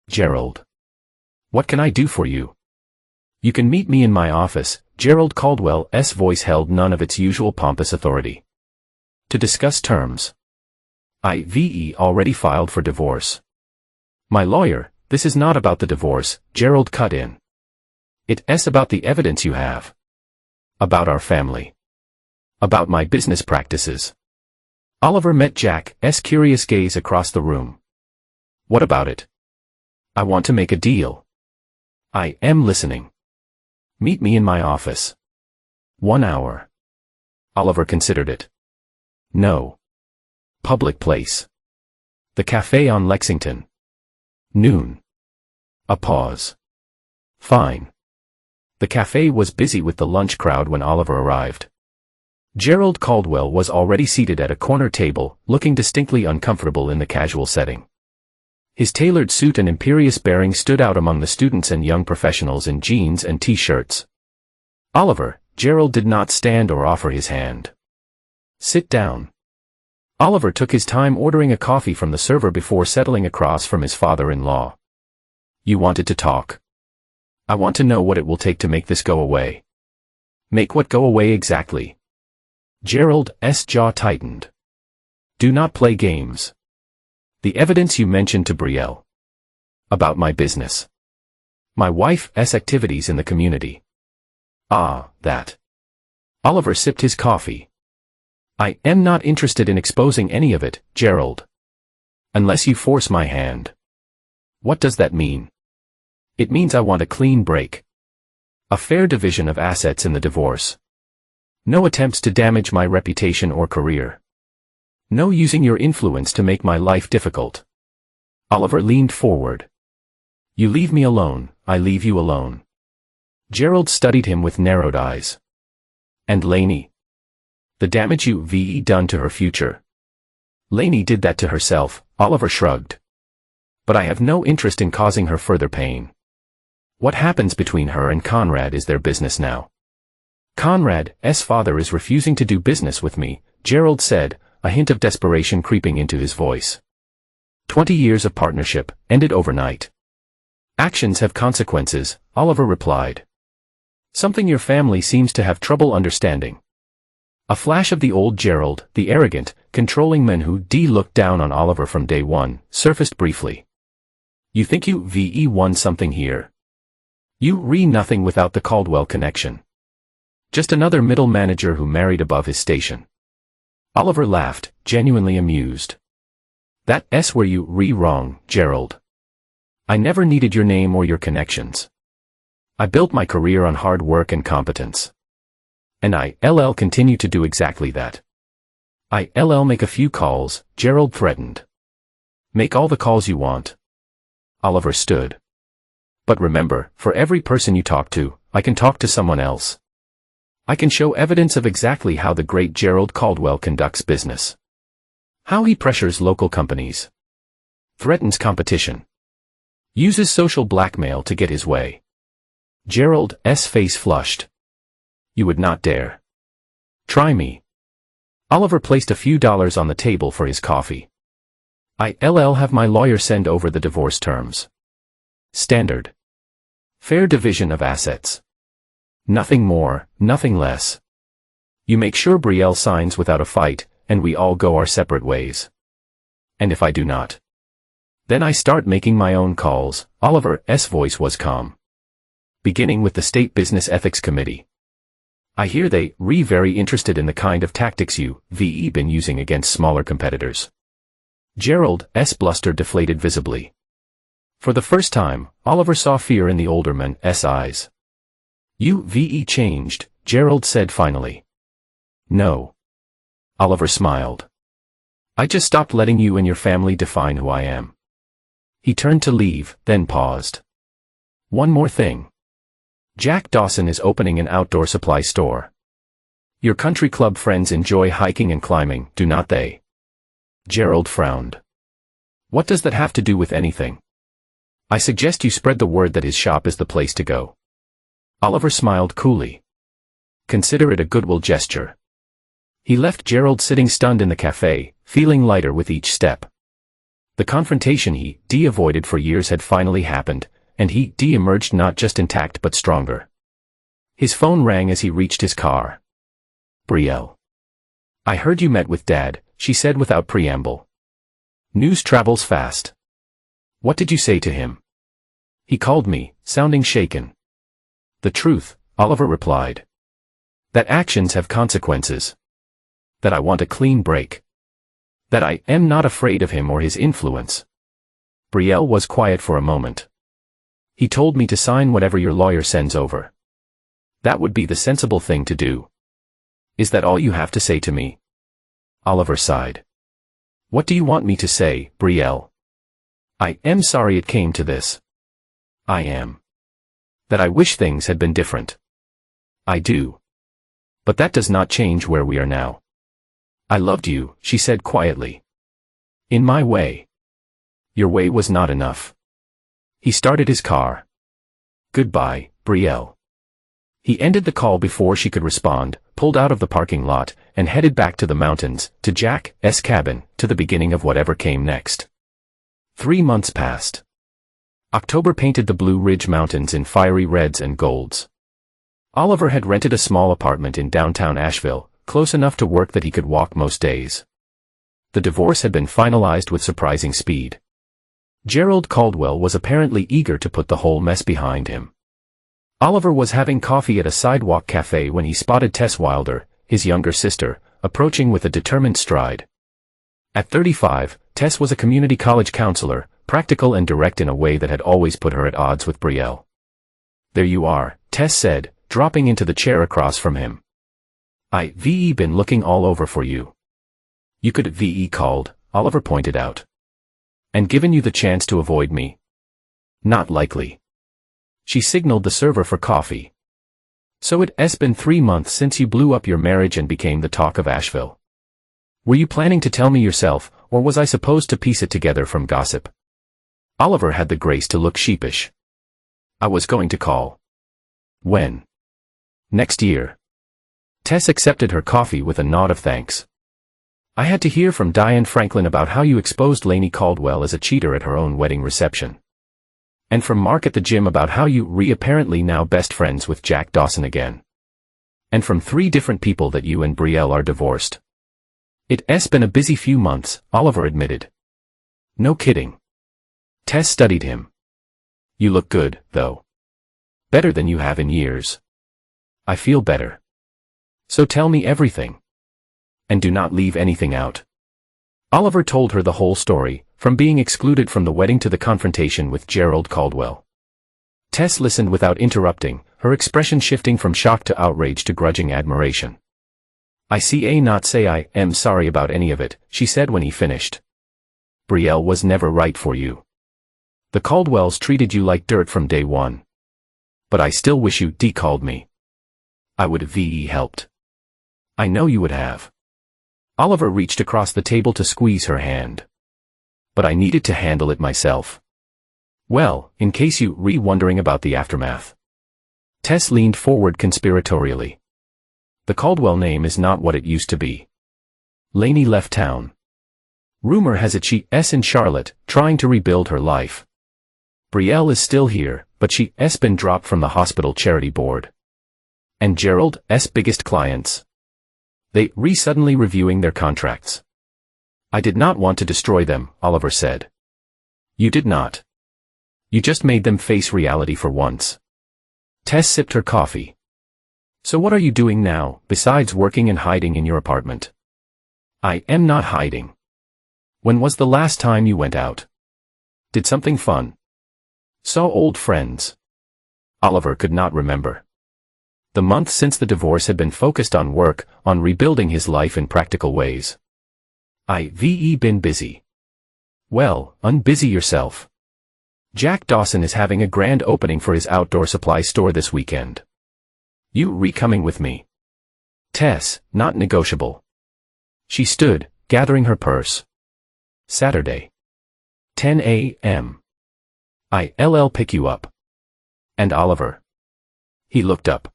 Gerald. What can I do for you? You can meet me in my office. Gerald Caldwell's voice held none of its usual pompous authority. To discuss terms. I've already filed for divorce. My lawyer, this is not about the divorce, Gerald cut in. It's about the evidence you have. About our family. About my business practices. Oliver met Jack's curious gaze across the room. What about it? I want to make a deal. I am listening. Meet me in my office. 1 hour. Oliver considered it. No. Public place. The cafe on Lexington. Noon. A pause. Fine. The cafe was busy with the lunch crowd when Oliver arrived. Gerald Caldwell was already seated at a corner table, looking distinctly uncomfortable in the casual setting. His tailored suit and imperious bearing stood out among the students and young professionals in jeans and t-shirts. Oliver, Gerald did not stand or offer his hand. Sit down. Oliver took his time ordering a coffee from the server before settling across from his father-in-law. You wanted to talk. I want to know what it will take to make this go away. Make what go away exactly? Gerald's jaw tightened. Do not play games. The evidence you mentioned to Brielle. About my business. My wife's activities in the community. Ah, that. Oliver sipped his coffee. I am not interested in exposing any of it, Gerald. Unless you force my hand. What does that mean? It means I want a clean break. A fair division of assets in the divorce. No attempts to damage my reputation or career. No using your influence to make my life difficult. Oliver leaned forward. You leave me alone, I leave you alone. Gerald studied him with narrowed eyes. And Lainey? The damage you've done to her future. Lainey did that to herself, Oliver shrugged. But I have no interest in causing her further pain. What happens between her and Conrad is their business now. Conrad's father is refusing to do business with me, Gerald said, a hint of desperation creeping into his voice. 20 years of partnership, ended overnight. Actions have consequences, Oliver replied. Something your family seems to have trouble understanding. A flash of the old Gerald, the arrogant, controlling man who looked down on Oliver from day one, surfaced briefly. You think you won something here? You nothing without the Caldwell connection. Just another middle manager who married above his station. Oliver laughed, genuinely amused. That's where you wrong, Gerald. I never needed your name or your connections. I built my career on hard work and competence. And I'll continue to do exactly that. I'll make a few calls, Gerald threatened. Make all the calls you want. Oliver stood. But remember, for every person you talk to, I can talk to someone else. I can show evidence of exactly how the great Gerald Caldwell conducts business. How he pressures local companies. Threatens competition. Uses social blackmail to get his way. Gerald's face flushed. You would not dare. Try me. Oliver placed a few dollars on the table for his coffee. I'll have my lawyer send over the divorce terms. Standard. Fair division of assets. Nothing more, nothing less. You make sure Brielle signs without a fight, and we all go our separate ways. And if I do not? Then I start making my own calls. Oliver's voice was calm. Beginning with the State Business Ethics Committee. I hear they very interested in the kind of tactics you've been using against smaller competitors. Gerald's bluster deflated visibly. For the first time, Oliver saw fear in the older man's eyes. You've changed, Gerald said finally. No. Oliver smiled. I just stopped letting you and your family define who I am. He turned to leave, then paused. One more thing. Jack Dawson is opening an outdoor supply store. Your country club friends enjoy hiking and climbing, do not they? Gerald frowned. What does that have to do with anything? I suggest you spread the word that his shop is the place to go. Oliver smiled coolly. Consider it a goodwill gesture. He left Gerald sitting stunned in the cafe, feeling lighter with each step. The confrontation he avoided for years had finally happened, and he emerged not just intact but stronger. His phone rang as he reached his car. Brielle. I heard you met with Dad, she said without preamble. News travels fast. What did you say to him? He called me, sounding shaken. The truth, Oliver replied. That actions have consequences. That I want a clean break. That I am not afraid of him or his influence. Brielle was quiet for a moment. He told me to sign whatever your lawyer sends over. That would be the sensible thing to do. Is that all you have to say to me? Oliver sighed. What do you want me to say, Brielle? I am sorry it came to this. I am. That I wish things had been different. I do. But that does not change where we are now. I loved you, she said quietly. In my way. Your way was not enough. He started his car. Goodbye, Brielle. He ended the call before she could respond, pulled out of the parking lot, and headed back to the mountains, to Jack's cabin, to the beginning of whatever came next. 3 months passed. October painted the Blue Ridge Mountains in fiery reds and golds. Oliver had rented a small apartment in downtown Asheville, close enough to work that he could walk most days. The divorce had been finalized with surprising speed. Gerald Caldwell was apparently eager to put the whole mess behind him. Oliver was having coffee at a sidewalk cafe when he spotted Tess Wilder, his younger sister, approaching with a determined stride. At 35, Tess was a community college counselor, practical and direct in a way that had always put her at odds with Brielle. There you are, Tess said, dropping into the chair across from him. I've been looking all over for you. You could have called, Oliver pointed out. And given you the chance to avoid me? Not likely. She signaled the server for coffee. So it's been 3 months since you blew up your marriage and became the talk of Asheville. Were you planning to tell me yourself, or was I supposed to piece it together from gossip? Oliver had the grace to look sheepish. I was going to call. When? Next year. Tess accepted her coffee with a nod of thanks. I had to hear from Diane Franklin about how you exposed Lainey Caldwell as a cheater at her own wedding reception. And from Mark at the gym about how you apparently now best friends with Jack Dawson again. And from 3 different people that you and Brielle are divorced. It's been a busy few months, Oliver admitted. No kidding. Tess studied him. You look good, though. Better than you have in years. I feel better. So tell me everything. And do not leave anything out. Oliver told her the whole story, from being excluded from the wedding to the confrontation with Gerald Caldwell. Tess listened without interrupting, her expression shifting from shock to outrage to grudging admiration. I see not say I am sorry about any of it, she said when he finished. Brielle was never right for you. The Caldwells treated you like dirt from day one. But I still wish you called me. I would have helped. I know you would have. Oliver reached across the table to squeeze her hand. But I needed to handle it myself. Well, in case you wondering about the aftermath. Tess leaned forward conspiratorially. The Caldwell name is not what it used to be. Lainey left town. Rumor has it she's in Charlotte, trying to rebuild her life. Brielle is still here, but she's been dropped from the hospital charity board. And Gerald's biggest clients. They suddenly reviewing their contracts. I did not want to destroy them, Oliver said. You did not. You just made them face reality for once. Tess sipped her coffee. So what are you doing now, besides working and hiding in your apartment? I am not hiding. When was the last time you went out? Did something fun? Saw old friends? Oliver could not remember. The month since the divorce had been focused on work, on rebuilding his life in practical ways. I've been busy. Well, unbusy yourself. Jack Dawson is having a grand opening for his outdoor supply store this weekend. You coming with me? Tess, not negotiable. She stood, gathering her purse. Saturday. 10 a.m. I'll pick you up. And Oliver. He looked up.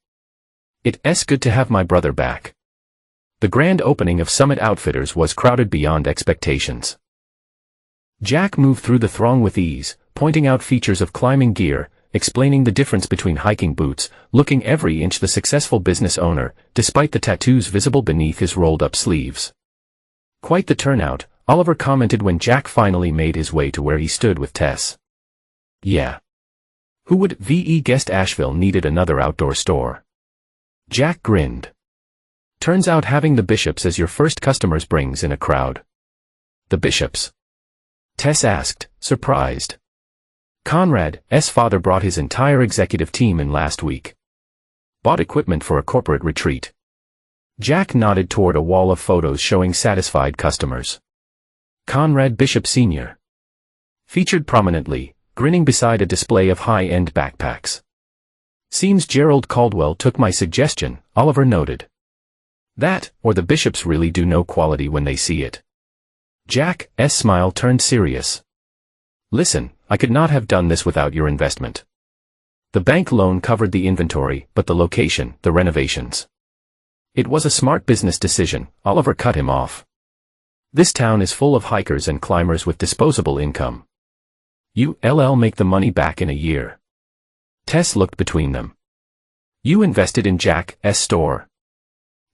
It's good to have my brother back. The grand opening of Summit Outfitters was crowded beyond expectations. Jack moved through the throng with ease, pointing out features of climbing gear, explaining the difference between hiking boots, looking every inch the successful business owner, despite the tattoos visible beneath his rolled-up sleeves. Quite the turnout, Oliver commented when Jack finally made his way to where he stood with Tess. Yeah. Who would have guessed Asheville needed another outdoor store? Jack grinned. Turns out having the Bishops as your first customers brings in a crowd. The Bishops? Tess asked, surprised. Conrad's father brought his entire executive team in last week. Bought equipment for a corporate retreat. Jack nodded toward a wall of photos showing satisfied customers. Conrad Bishop Sr. featured prominently, grinning beside a display of high-end backpacks. Seems Gerald Caldwell took my suggestion, Oliver noted. That, or the Bishops really do know quality when they see it. Jack's smile turned serious. Listen, I could not have done this without your investment. The bank loan covered the inventory, but the location, the renovations. It was a smart business decision, Oliver cut him off. This town is full of hikers and climbers with disposable income. You'll make the money back in a year. Tess looked between them. You invested in Jack's store.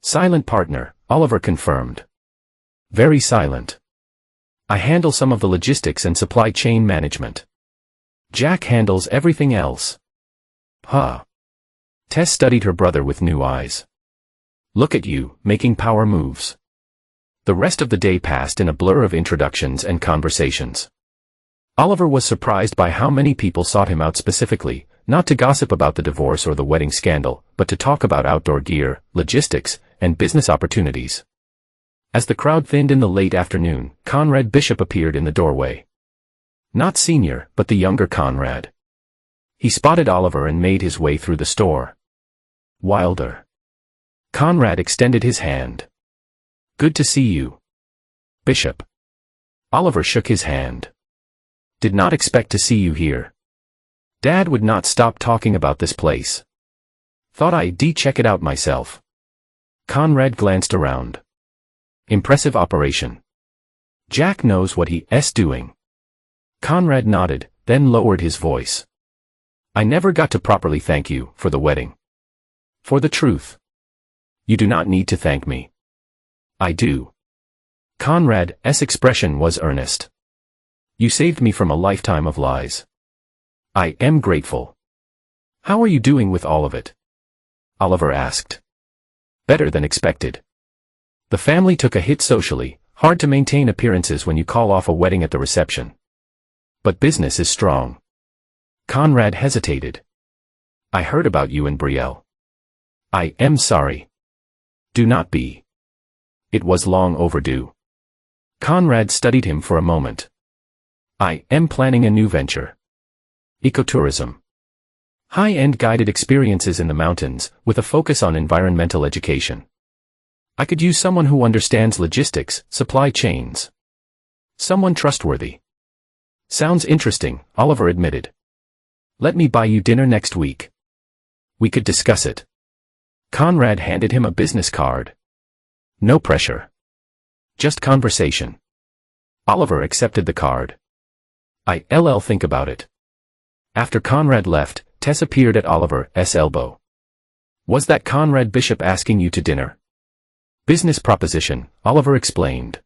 Silent partner, Oliver confirmed. Very silent. I handle some of the logistics and supply chain management. Jack handles everything else. Huh. Tess studied her brother with new eyes. Look at you, making power moves. The rest of the day passed in a blur of introductions and conversations. Oliver was surprised by how many people sought him out specifically, not to gossip about the divorce or the wedding scandal, but to talk about outdoor gear, logistics, and business opportunities. As the crowd thinned in the late afternoon, Conrad Bishop appeared in the doorway. Not senior, but the younger Conrad. He spotted Oliver and made his way through the store. Wilder. Conrad extended his hand. Good to see you. Bishop. Oliver shook his hand. Did not expect to see you here. Dad would not stop talking about this place. Thought I'd check it out myself. Conrad glanced around. Impressive operation. Jack knows what he's doing. Conrad nodded, then lowered his voice. I never got to properly thank you for the wedding. For the truth. You do not need to thank me. I do. Conrad's expression was earnest. You saved me from a lifetime of lies. I am grateful. How are you doing with all of it? Oliver asked. Better than expected. The family took a hit socially, hard to maintain appearances when you call off a wedding at the reception. But business is strong. Conrad hesitated. I heard about you and Brielle. I am sorry. Do not be. It was long overdue. Conrad studied him for a moment. I am planning a new venture. Ecotourism. High-end guided experiences in the mountains, with a focus on environmental education. I could use someone who understands logistics, supply chains. Someone trustworthy. Sounds interesting, Oliver admitted. Let me buy you dinner next week. We could discuss it. Conrad handed him a business card. No pressure. Just conversation. Oliver accepted the card. I'll think about it. After Conrad left, Tess appeared at Oliver's elbow. Was that Conrad Bishop asking you to dinner? Business proposition, Oliver explained.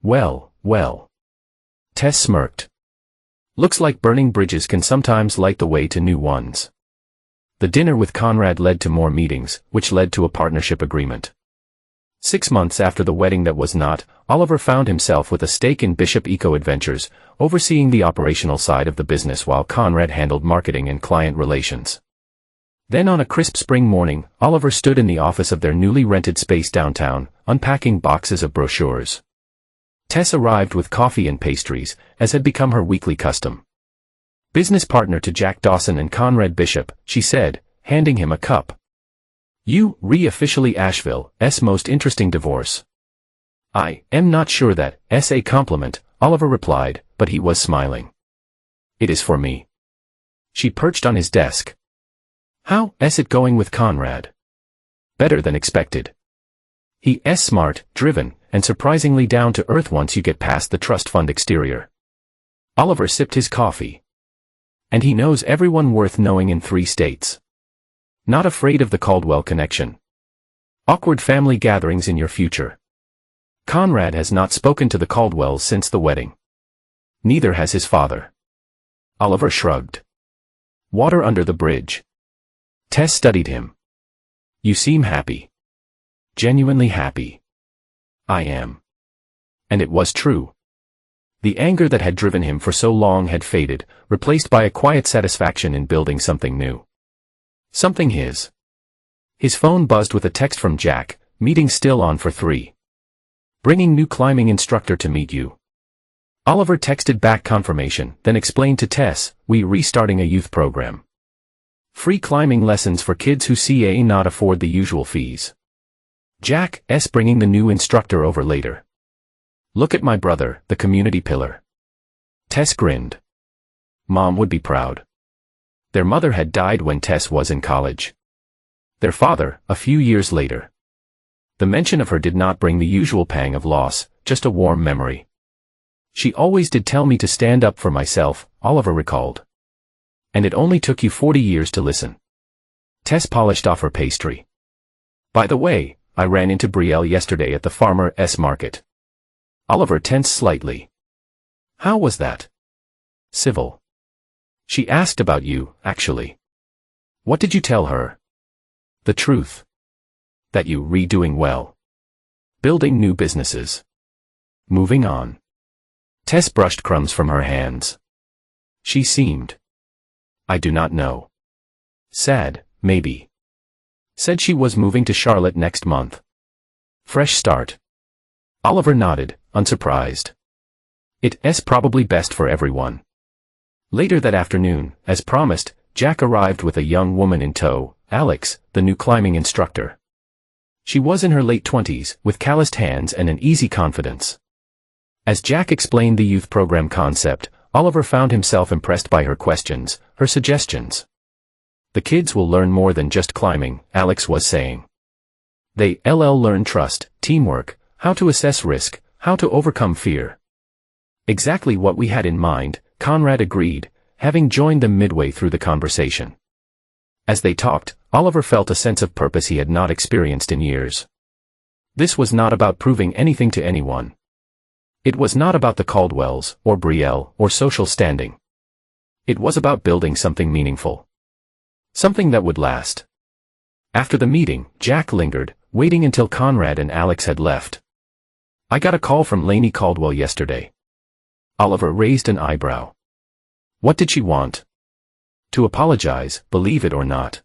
Well. Tess smirked. Looks like burning bridges can sometimes light the way to new ones. The dinner with Conrad led to more meetings, which led to a partnership agreement. 6 months after the wedding that was not, Oliver found himself with a stake in Bishop Eco Adventures, overseeing the operational side of the business while Conrad handled marketing and client relations. Then on a crisp spring morning, Oliver stood in the office of their newly rented space downtown, unpacking boxes of brochures. Tess arrived with coffee and pastries, as had become her weekly custom. Business partner to Jack Dawson and Conrad Bishop, she said, handing him a cup. You officially Asheville's most interesting divorce. I am not sure that's a compliment, Oliver replied, but he was smiling. It is for me. She perched on his desk. How's it going with Conrad? Better than expected. He's smart, driven, and surprisingly down to earth once you get past the trust fund exterior. Oliver sipped his coffee. And he knows everyone worth knowing in 3 states. Not afraid of the Caldwell connection. Awkward family gatherings in your future. Conrad has not spoken to the Caldwells since the wedding. Neither has his father. Oliver shrugged. Water under the bridge. Tess studied him. You seem happy. Genuinely happy. I am. And it was true. The anger that had driven him for so long had faded, replaced by a quiet satisfaction in building something new. Something his. His phone buzzed with a text from Jack, meeting still on for 3. Bringing new climbing instructor to meet you. Oliver texted back confirmation, then explained to Tess, we restarting a youth program. Free climbing lessons for kids who cannot afford the usual fees. Jack's bringing the new instructor over later. Look at my brother, the community pillar. Tess grinned. Mom would be proud. Their mother had died when Tess was in college. Their father, a few years later. The mention of her did not bring the usual pang of loss, just a warm memory. She always did tell me to stand up for myself, Oliver recalled. And it only took you 40 years to listen. Tess polished off her pastry. By the way, I ran into Brielle yesterday at the farmer's market. Oliver tensed slightly. How was that? Civil. She asked about you, actually. What did you tell her? The truth. That you redoing well. Building new businesses. Moving on. Tess brushed crumbs from her hands. She seemed. I do not know. Sad, maybe. Said she was moving to Charlotte next month. Fresh start. Oliver nodded, unsurprised. It's probably best for everyone. Later that afternoon, as promised, Jack arrived with a young woman in tow, Alex, the new climbing instructor. She was in her late 20s, with calloused hands and an easy confidence. As Jack explained the youth program concept, Oliver found himself impressed by her questions, her suggestions. The kids will learn more than just climbing, Alex was saying. They'll learn trust, teamwork, how to assess risk, how to overcome fear. Exactly what we had in mind, Conrad agreed, having joined them midway through the conversation. As they talked, Oliver felt a sense of purpose he had not experienced in years. This was not about proving anything to anyone. It was not about the Caldwells, or Brielle, or social standing. It was about building something meaningful. Something that would last. After the meeting, Jack lingered, waiting until Conrad and Alex had left. I got a call from Lainey Caldwell yesterday. Oliver raised an eyebrow. What did she want? To apologize, believe it or not.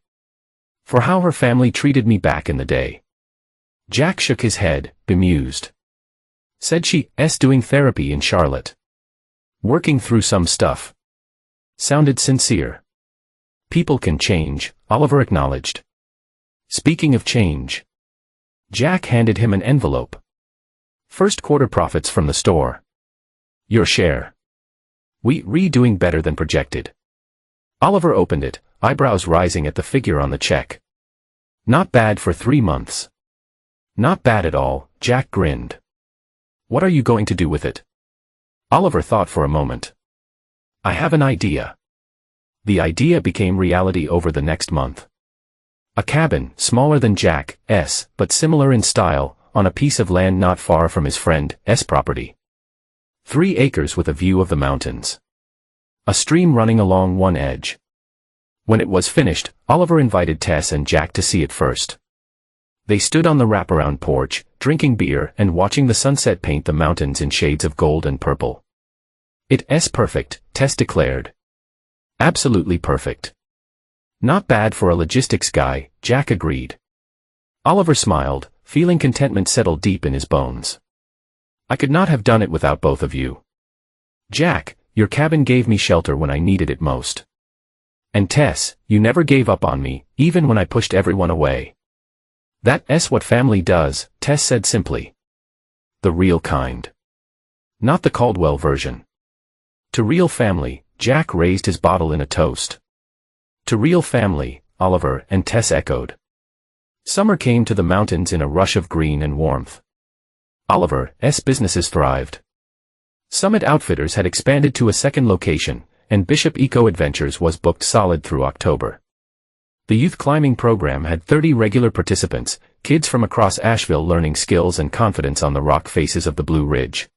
For how her family treated me back in the day. Jack shook his head, bemused. Said she's doing therapy in Charlotte. Working through some stuff. Sounded sincere. People can change, Oliver acknowledged. Speaking of change. Jack handed him an envelope. First quarter profits from the store. Your share. We're doing better than projected. Oliver opened it, eyebrows rising at the figure on the check. Not bad for 3 months. Not bad at all, Jack grinned. What are you going to do with it? Oliver thought for a moment. I have an idea. The idea became reality over the next month. A cabin, smaller than Jack's, but similar in style, on a piece of land not far from his friend's property. 3 acres with a view of the mountains. A stream running along one edge. When it was finished, Oliver invited Tess and Jack to see it first. They stood on the wraparound porch, drinking beer and watching the sunset paint the mountains in shades of gold and purple. It's perfect, Tess declared. Absolutely perfect. Not bad for a logistics guy, Jack agreed. Oliver smiled, feeling contentment settle deep in his bones. I could not have done it without both of you. Jack, your cabin gave me shelter when I needed it most. And Tess, you never gave up on me, even when I pushed everyone away. That's what family does, Tess said simply. The real kind. Not the Caldwell version. To real family, Jack raised his bottle in a toast. To real family, Oliver and Tess echoed. Summer came to the mountains in a rush of green and warmth. Oliver's businesses thrived. Summit Outfitters had expanded to a second location, and Bishop Eco Adventures was booked solid through October. The youth climbing program had 30 regular participants, kids from across Asheville learning skills and confidence on the rock faces of the Blue Ridge.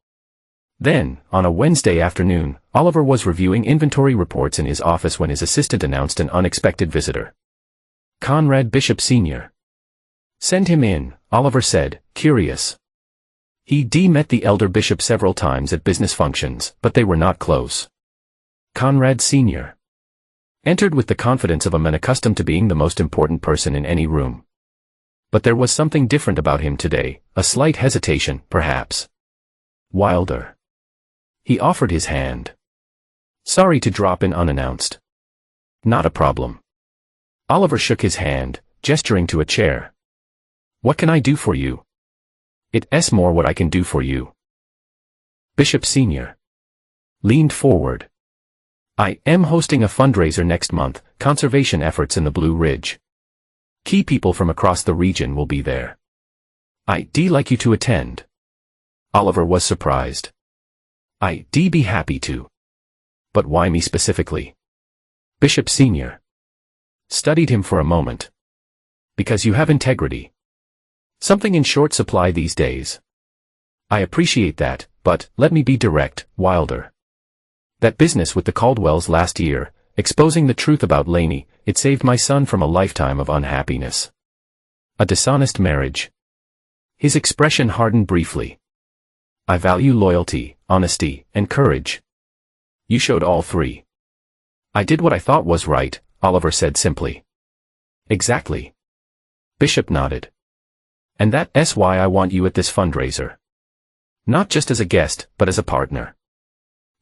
Then, on a Wednesday afternoon, Oliver was reviewing inventory reports in his office when his assistant announced an unexpected visitor. Conrad Bishop Sr. "Send him in," Oliver said, curious. He met the elder bishop several times at business functions, but they were not close. Conrad Sr. entered with the confidence of a man accustomed to being the most important person in any room. But there was something different about him today, a slight hesitation, perhaps. Wilder. He offered his hand. "Sorry to drop in unannounced." "Not a problem." Oliver shook his hand, gesturing to a chair. "What can I do for you?" "It's more what I can do for you." Bishop Sr. leaned forward. "I am hosting a fundraiser next month, conservation efforts in the Blue Ridge. Key people from across the region will be there. I'd like you to attend." Oliver was surprised. "I'd be happy to. But why me specifically?" Bishop Sr. studied him for a moment. "Because you have integrity. Something in short supply these days." "I appreciate that, but let me be direct, Wilder. That business with the Caldwells last year, exposing the truth about Laney, it saved my son from a lifetime of unhappiness. A dishonest marriage." His expression hardened briefly. "I value loyalty, honesty, and courage. You showed all three." "I did what I thought was right," Oliver said simply. "Exactly." Bishop nodded. "And that's why I want you at this fundraiser. Not just as a guest, but as a partner.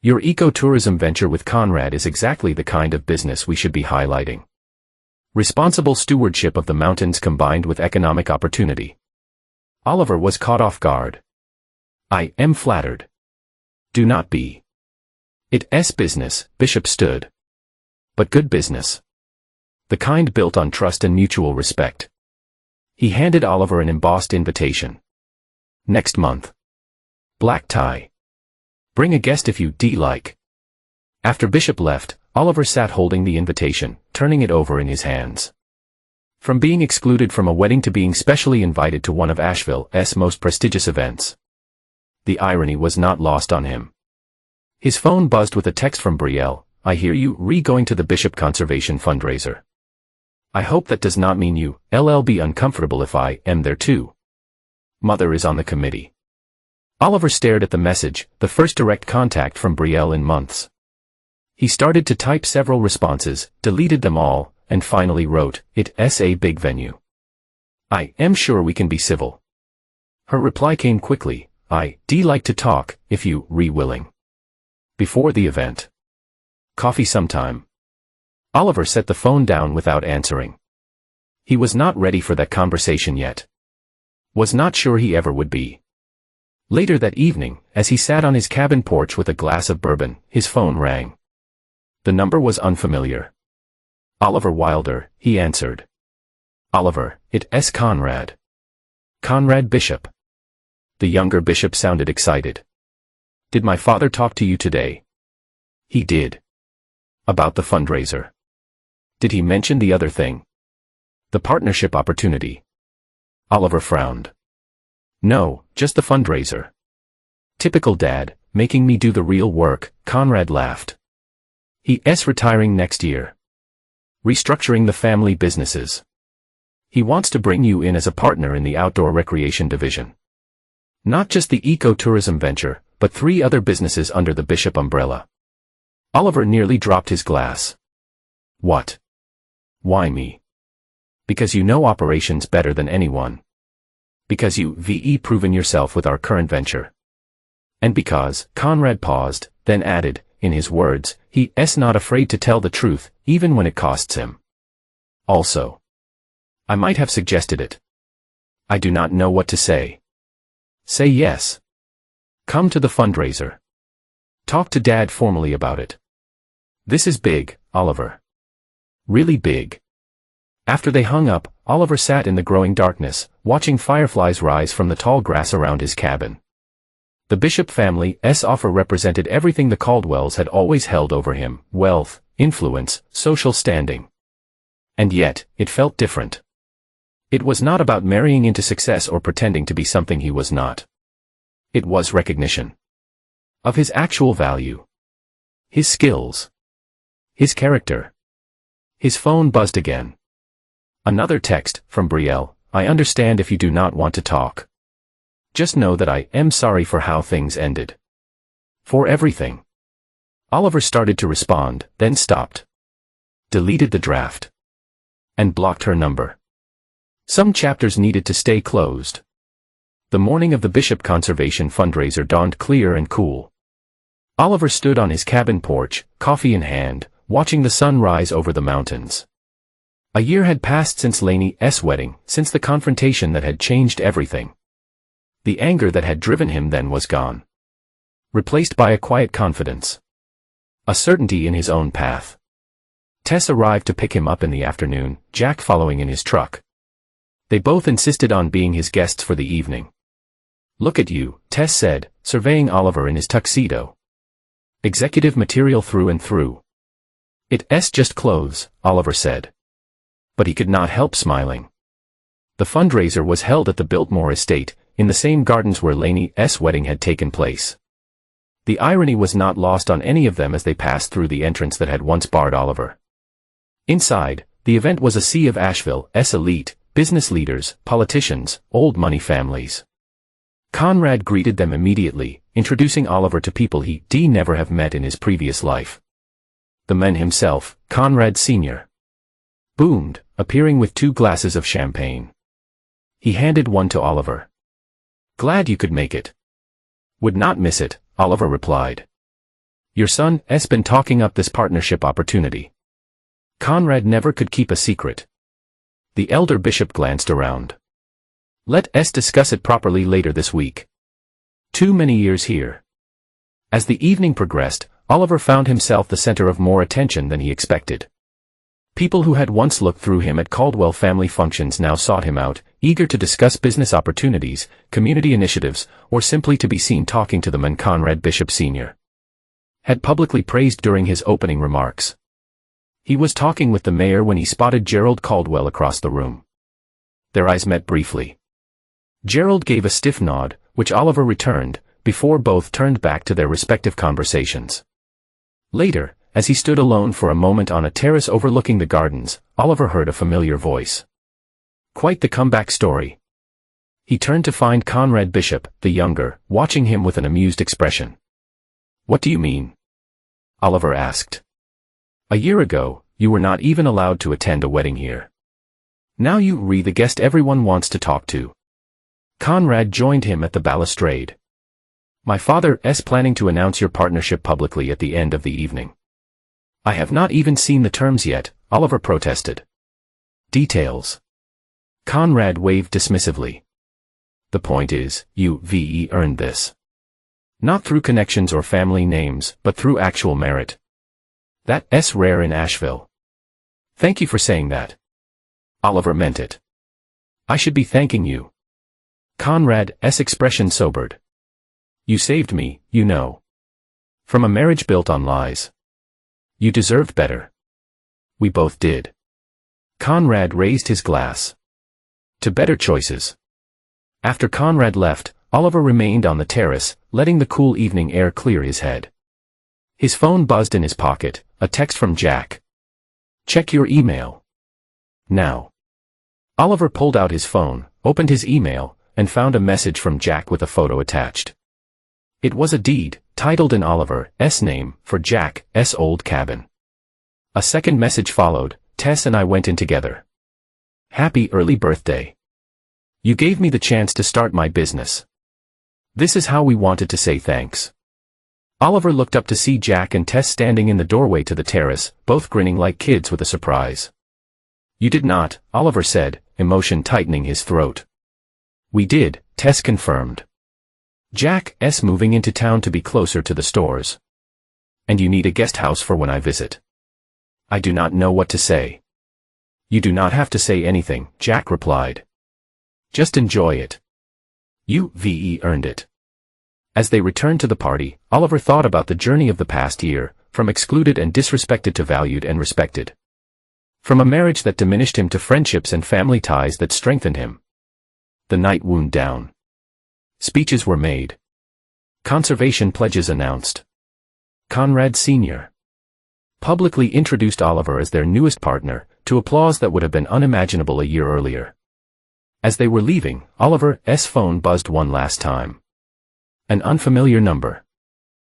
Your ecotourism venture with Conrad is exactly the kind of business we should be highlighting. Responsible stewardship of the mountains combined with economic opportunity." Oliver was caught off guard. "I am flattered." "Do not be. It's business," Bishop stood. "But good business. The kind built on trust and mutual respect." He handed Oliver an embossed invitation. "Next month. Black tie. Bring a guest if you like." After Bishop left, Oliver sat holding the invitation, turning it over in his hands. From being excluded from a wedding to being specially invited to one of Asheville's most prestigious events. The irony was not lost on him. His phone buzzed with a text from Brielle. "I hear you going to the Bishop Conservation fundraiser. I hope that does not mean you'll be uncomfortable if I am there too. Mother is on the committee." Oliver stared at the message, the first direct contact from Brielle in months. He started to type several responses, deleted them all, and finally wrote, "It's a big venue. I am sure we can be civil." Her reply came quickly, "I'd like to talk, if you willing. Before the event. Coffee sometime." Oliver set the phone down without answering. He was not ready for that conversation yet. Was not sure he ever would be. Later that evening, as he sat on his cabin porch with a glass of bourbon, his phone rang. The number was unfamiliar. "Oliver Wilder," he answered. "Oliver, it's Conrad. Conrad Bishop." The younger bishop sounded excited. "Did my father talk to you today?" "He did." "About the fundraiser? Did he mention the other thing? The partnership opportunity?" Oliver frowned. "No, just the fundraiser." "Typical dad, making me do the real work," Conrad laughed. "He's retiring next year. Restructuring the family businesses. He wants to bring you in as a partner in the outdoor recreation division. Not just the ecotourism venture, but 3 other businesses under the Bishop umbrella." Oliver nearly dropped his glass. "What? Why me?" "Because you know operations better than anyone. Because you've proven yourself with our current venture. And because," Conrad paused, then added, in his words, "he's not afraid to tell the truth, even when it costs him. Also, I might have suggested it. I do not know what to say." "Say yes. Come to the fundraiser. Talk to Dad formally about it. This is big, Oliver. Really big." After they hung up, Oliver sat in the growing darkness, watching fireflies rise from the tall grass around his cabin. The Bishop family's offer represented everything the Caldwells had always held over him: wealth, influence, social standing. And yet, it felt different. It was not about marrying into success or pretending to be something he was not. It was recognition of his actual value, his skills, his character. His phone buzzed again. Another text from Brielle: "I understand if you do not want to talk. Just know that I am sorry for how things ended. For everything." Oliver started to respond, then stopped, deleted the draft, and blocked her number. Some chapters needed to stay closed. The morning of the Bishop Conservation fundraiser dawned clear and cool. Oliver stood on his cabin porch, coffee in hand, watching the sun rise over the mountains. A year had passed since Lainey's wedding, since the confrontation that had changed everything. The anger that had driven him then was gone, replaced by a quiet confidence, a certainty in his own path. Tess arrived to pick him up in the afternoon, Jack following in his truck. They both insisted on being his guests for the evening. "Look at you," Tess said, surveying Oliver in his tuxedo. "Executive material through and through." "It's just clothes," Oliver said. But he could not help smiling. The fundraiser was held at the Biltmore estate, in the same gardens where Lainey's wedding had taken place. The irony was not lost on any of them as they passed through the entrance that had once barred Oliver. Inside, the event was a sea of Asheville's elite, business leaders, politicians, old money families. Conrad greeted them immediately, introducing Oliver to people he'd never have met in his previous life. The man himself, Conrad Sr., boomed, appearing with 2 glasses of champagne. He handed one to Oliver. "Glad you could make it." "Would not miss it," Oliver replied. "Your son's been talking up this partnership opportunity." Conrad never could keep a secret. The elder bishop glanced around. "Let's discuss it properly later this week. Too many years here." As the evening progressed, Oliver found himself the center of more attention than he expected. People who had once looked through him at Caldwell family functions now sought him out, eager to discuss business opportunities, community initiatives, or simply to be seen talking to the man Conrad Bishop Sr. had publicly praised during his opening remarks. He was talking with the mayor when he spotted Gerald Caldwell across the room. Their eyes met briefly. Gerald gave a stiff nod, which Oliver returned, before both turned back to their respective conversations. Later, as he stood alone for a moment on a terrace overlooking the gardens, Oliver heard a familiar voice. Quite the comeback story. He turned to find Conrad Bishop, the younger, watching him with an amused expression. "What do you mean?" Oliver asked. "A year ago, you were not even allowed to attend a wedding here. Now you're the guest everyone wants to talk to." Conrad joined him at the balustrade. "My father's planning to announce your partnership publicly at the end of the evening." "I have not even seen the terms yet," Oliver protested. "Details." Conrad waved dismissively. "The point is, you've earned this. Not through connections or family names, but through actual merit. That's rare in Asheville." "Thank you for saying that." Oliver meant it. "I should be thanking you." Conrad's expression sobered. "You saved me, you know. From a marriage built on lies. You deserved better." "We both did." Conrad raised his glass. "To better choices." After Conrad left, Oliver remained on the terrace, letting the cool evening air clear his head. His phone buzzed in his pocket, a text from Jack. "Check your email now." Oliver pulled out his phone, opened his email, and found a message from Jack with a photo attached. It was a deed, titled in Oliver's name, for Jack's old cabin. A second message followed: "Tess and I went in together. Happy early birthday. You gave me the chance to start my business. This is how we wanted to say thanks." Oliver looked up to see Jack and Tess standing in the doorway to the terrace, both grinning like kids with a surprise. "You did not," Oliver said, emotion tightening his throat. "We did," Tess confirmed. "Jack's moving into town to be closer to the stores. And you need a guest house for when I visit." "I do not know what to say." "You do not have to say anything," Jack replied. "Just enjoy it. You've earned it." As they returned to the party, Oliver thought about the journey of the past year, from excluded and disrespected to valued and respected. From a marriage that diminished him to friendships and family ties that strengthened him. The night wound down. Speeches were made. Conservation pledges announced. Conrad Sr. publicly introduced Oliver as their newest partner, to applause that would have been unimaginable a year earlier. As they were leaving, Oliver's phone buzzed one last time. An unfamiliar number.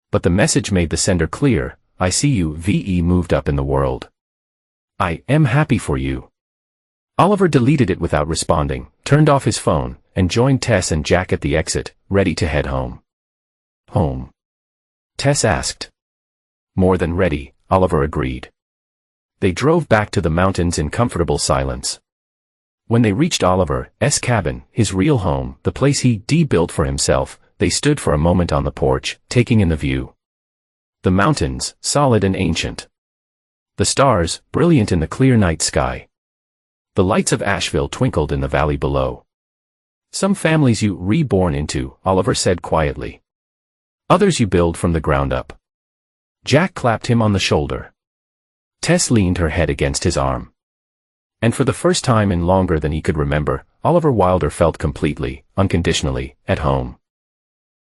But the message made the sender clear: I see you, VE moved up in the world. I am happy for you. Oliver deleted it without responding, turned off his phone, and joined Tess and Jack at the exit, ready to head home. Home? Tess asked. More than ready, Oliver agreed. They drove back to the mountains in comfortable silence. When they reached Oliver's cabin, his real home, the place he built for himself, they stood for a moment on the porch, taking in the view. The mountains, solid and ancient. The stars, brilliant in the clear night sky. The lights of Asheville twinkled in the valley below. Some families you reborn into, Oliver said quietly. Others you build from the ground up. Jack clapped him on the shoulder. Tess leaned her head against his arm. And for the first time in longer than he could remember, Oliver Wilder felt completely, unconditionally, at home.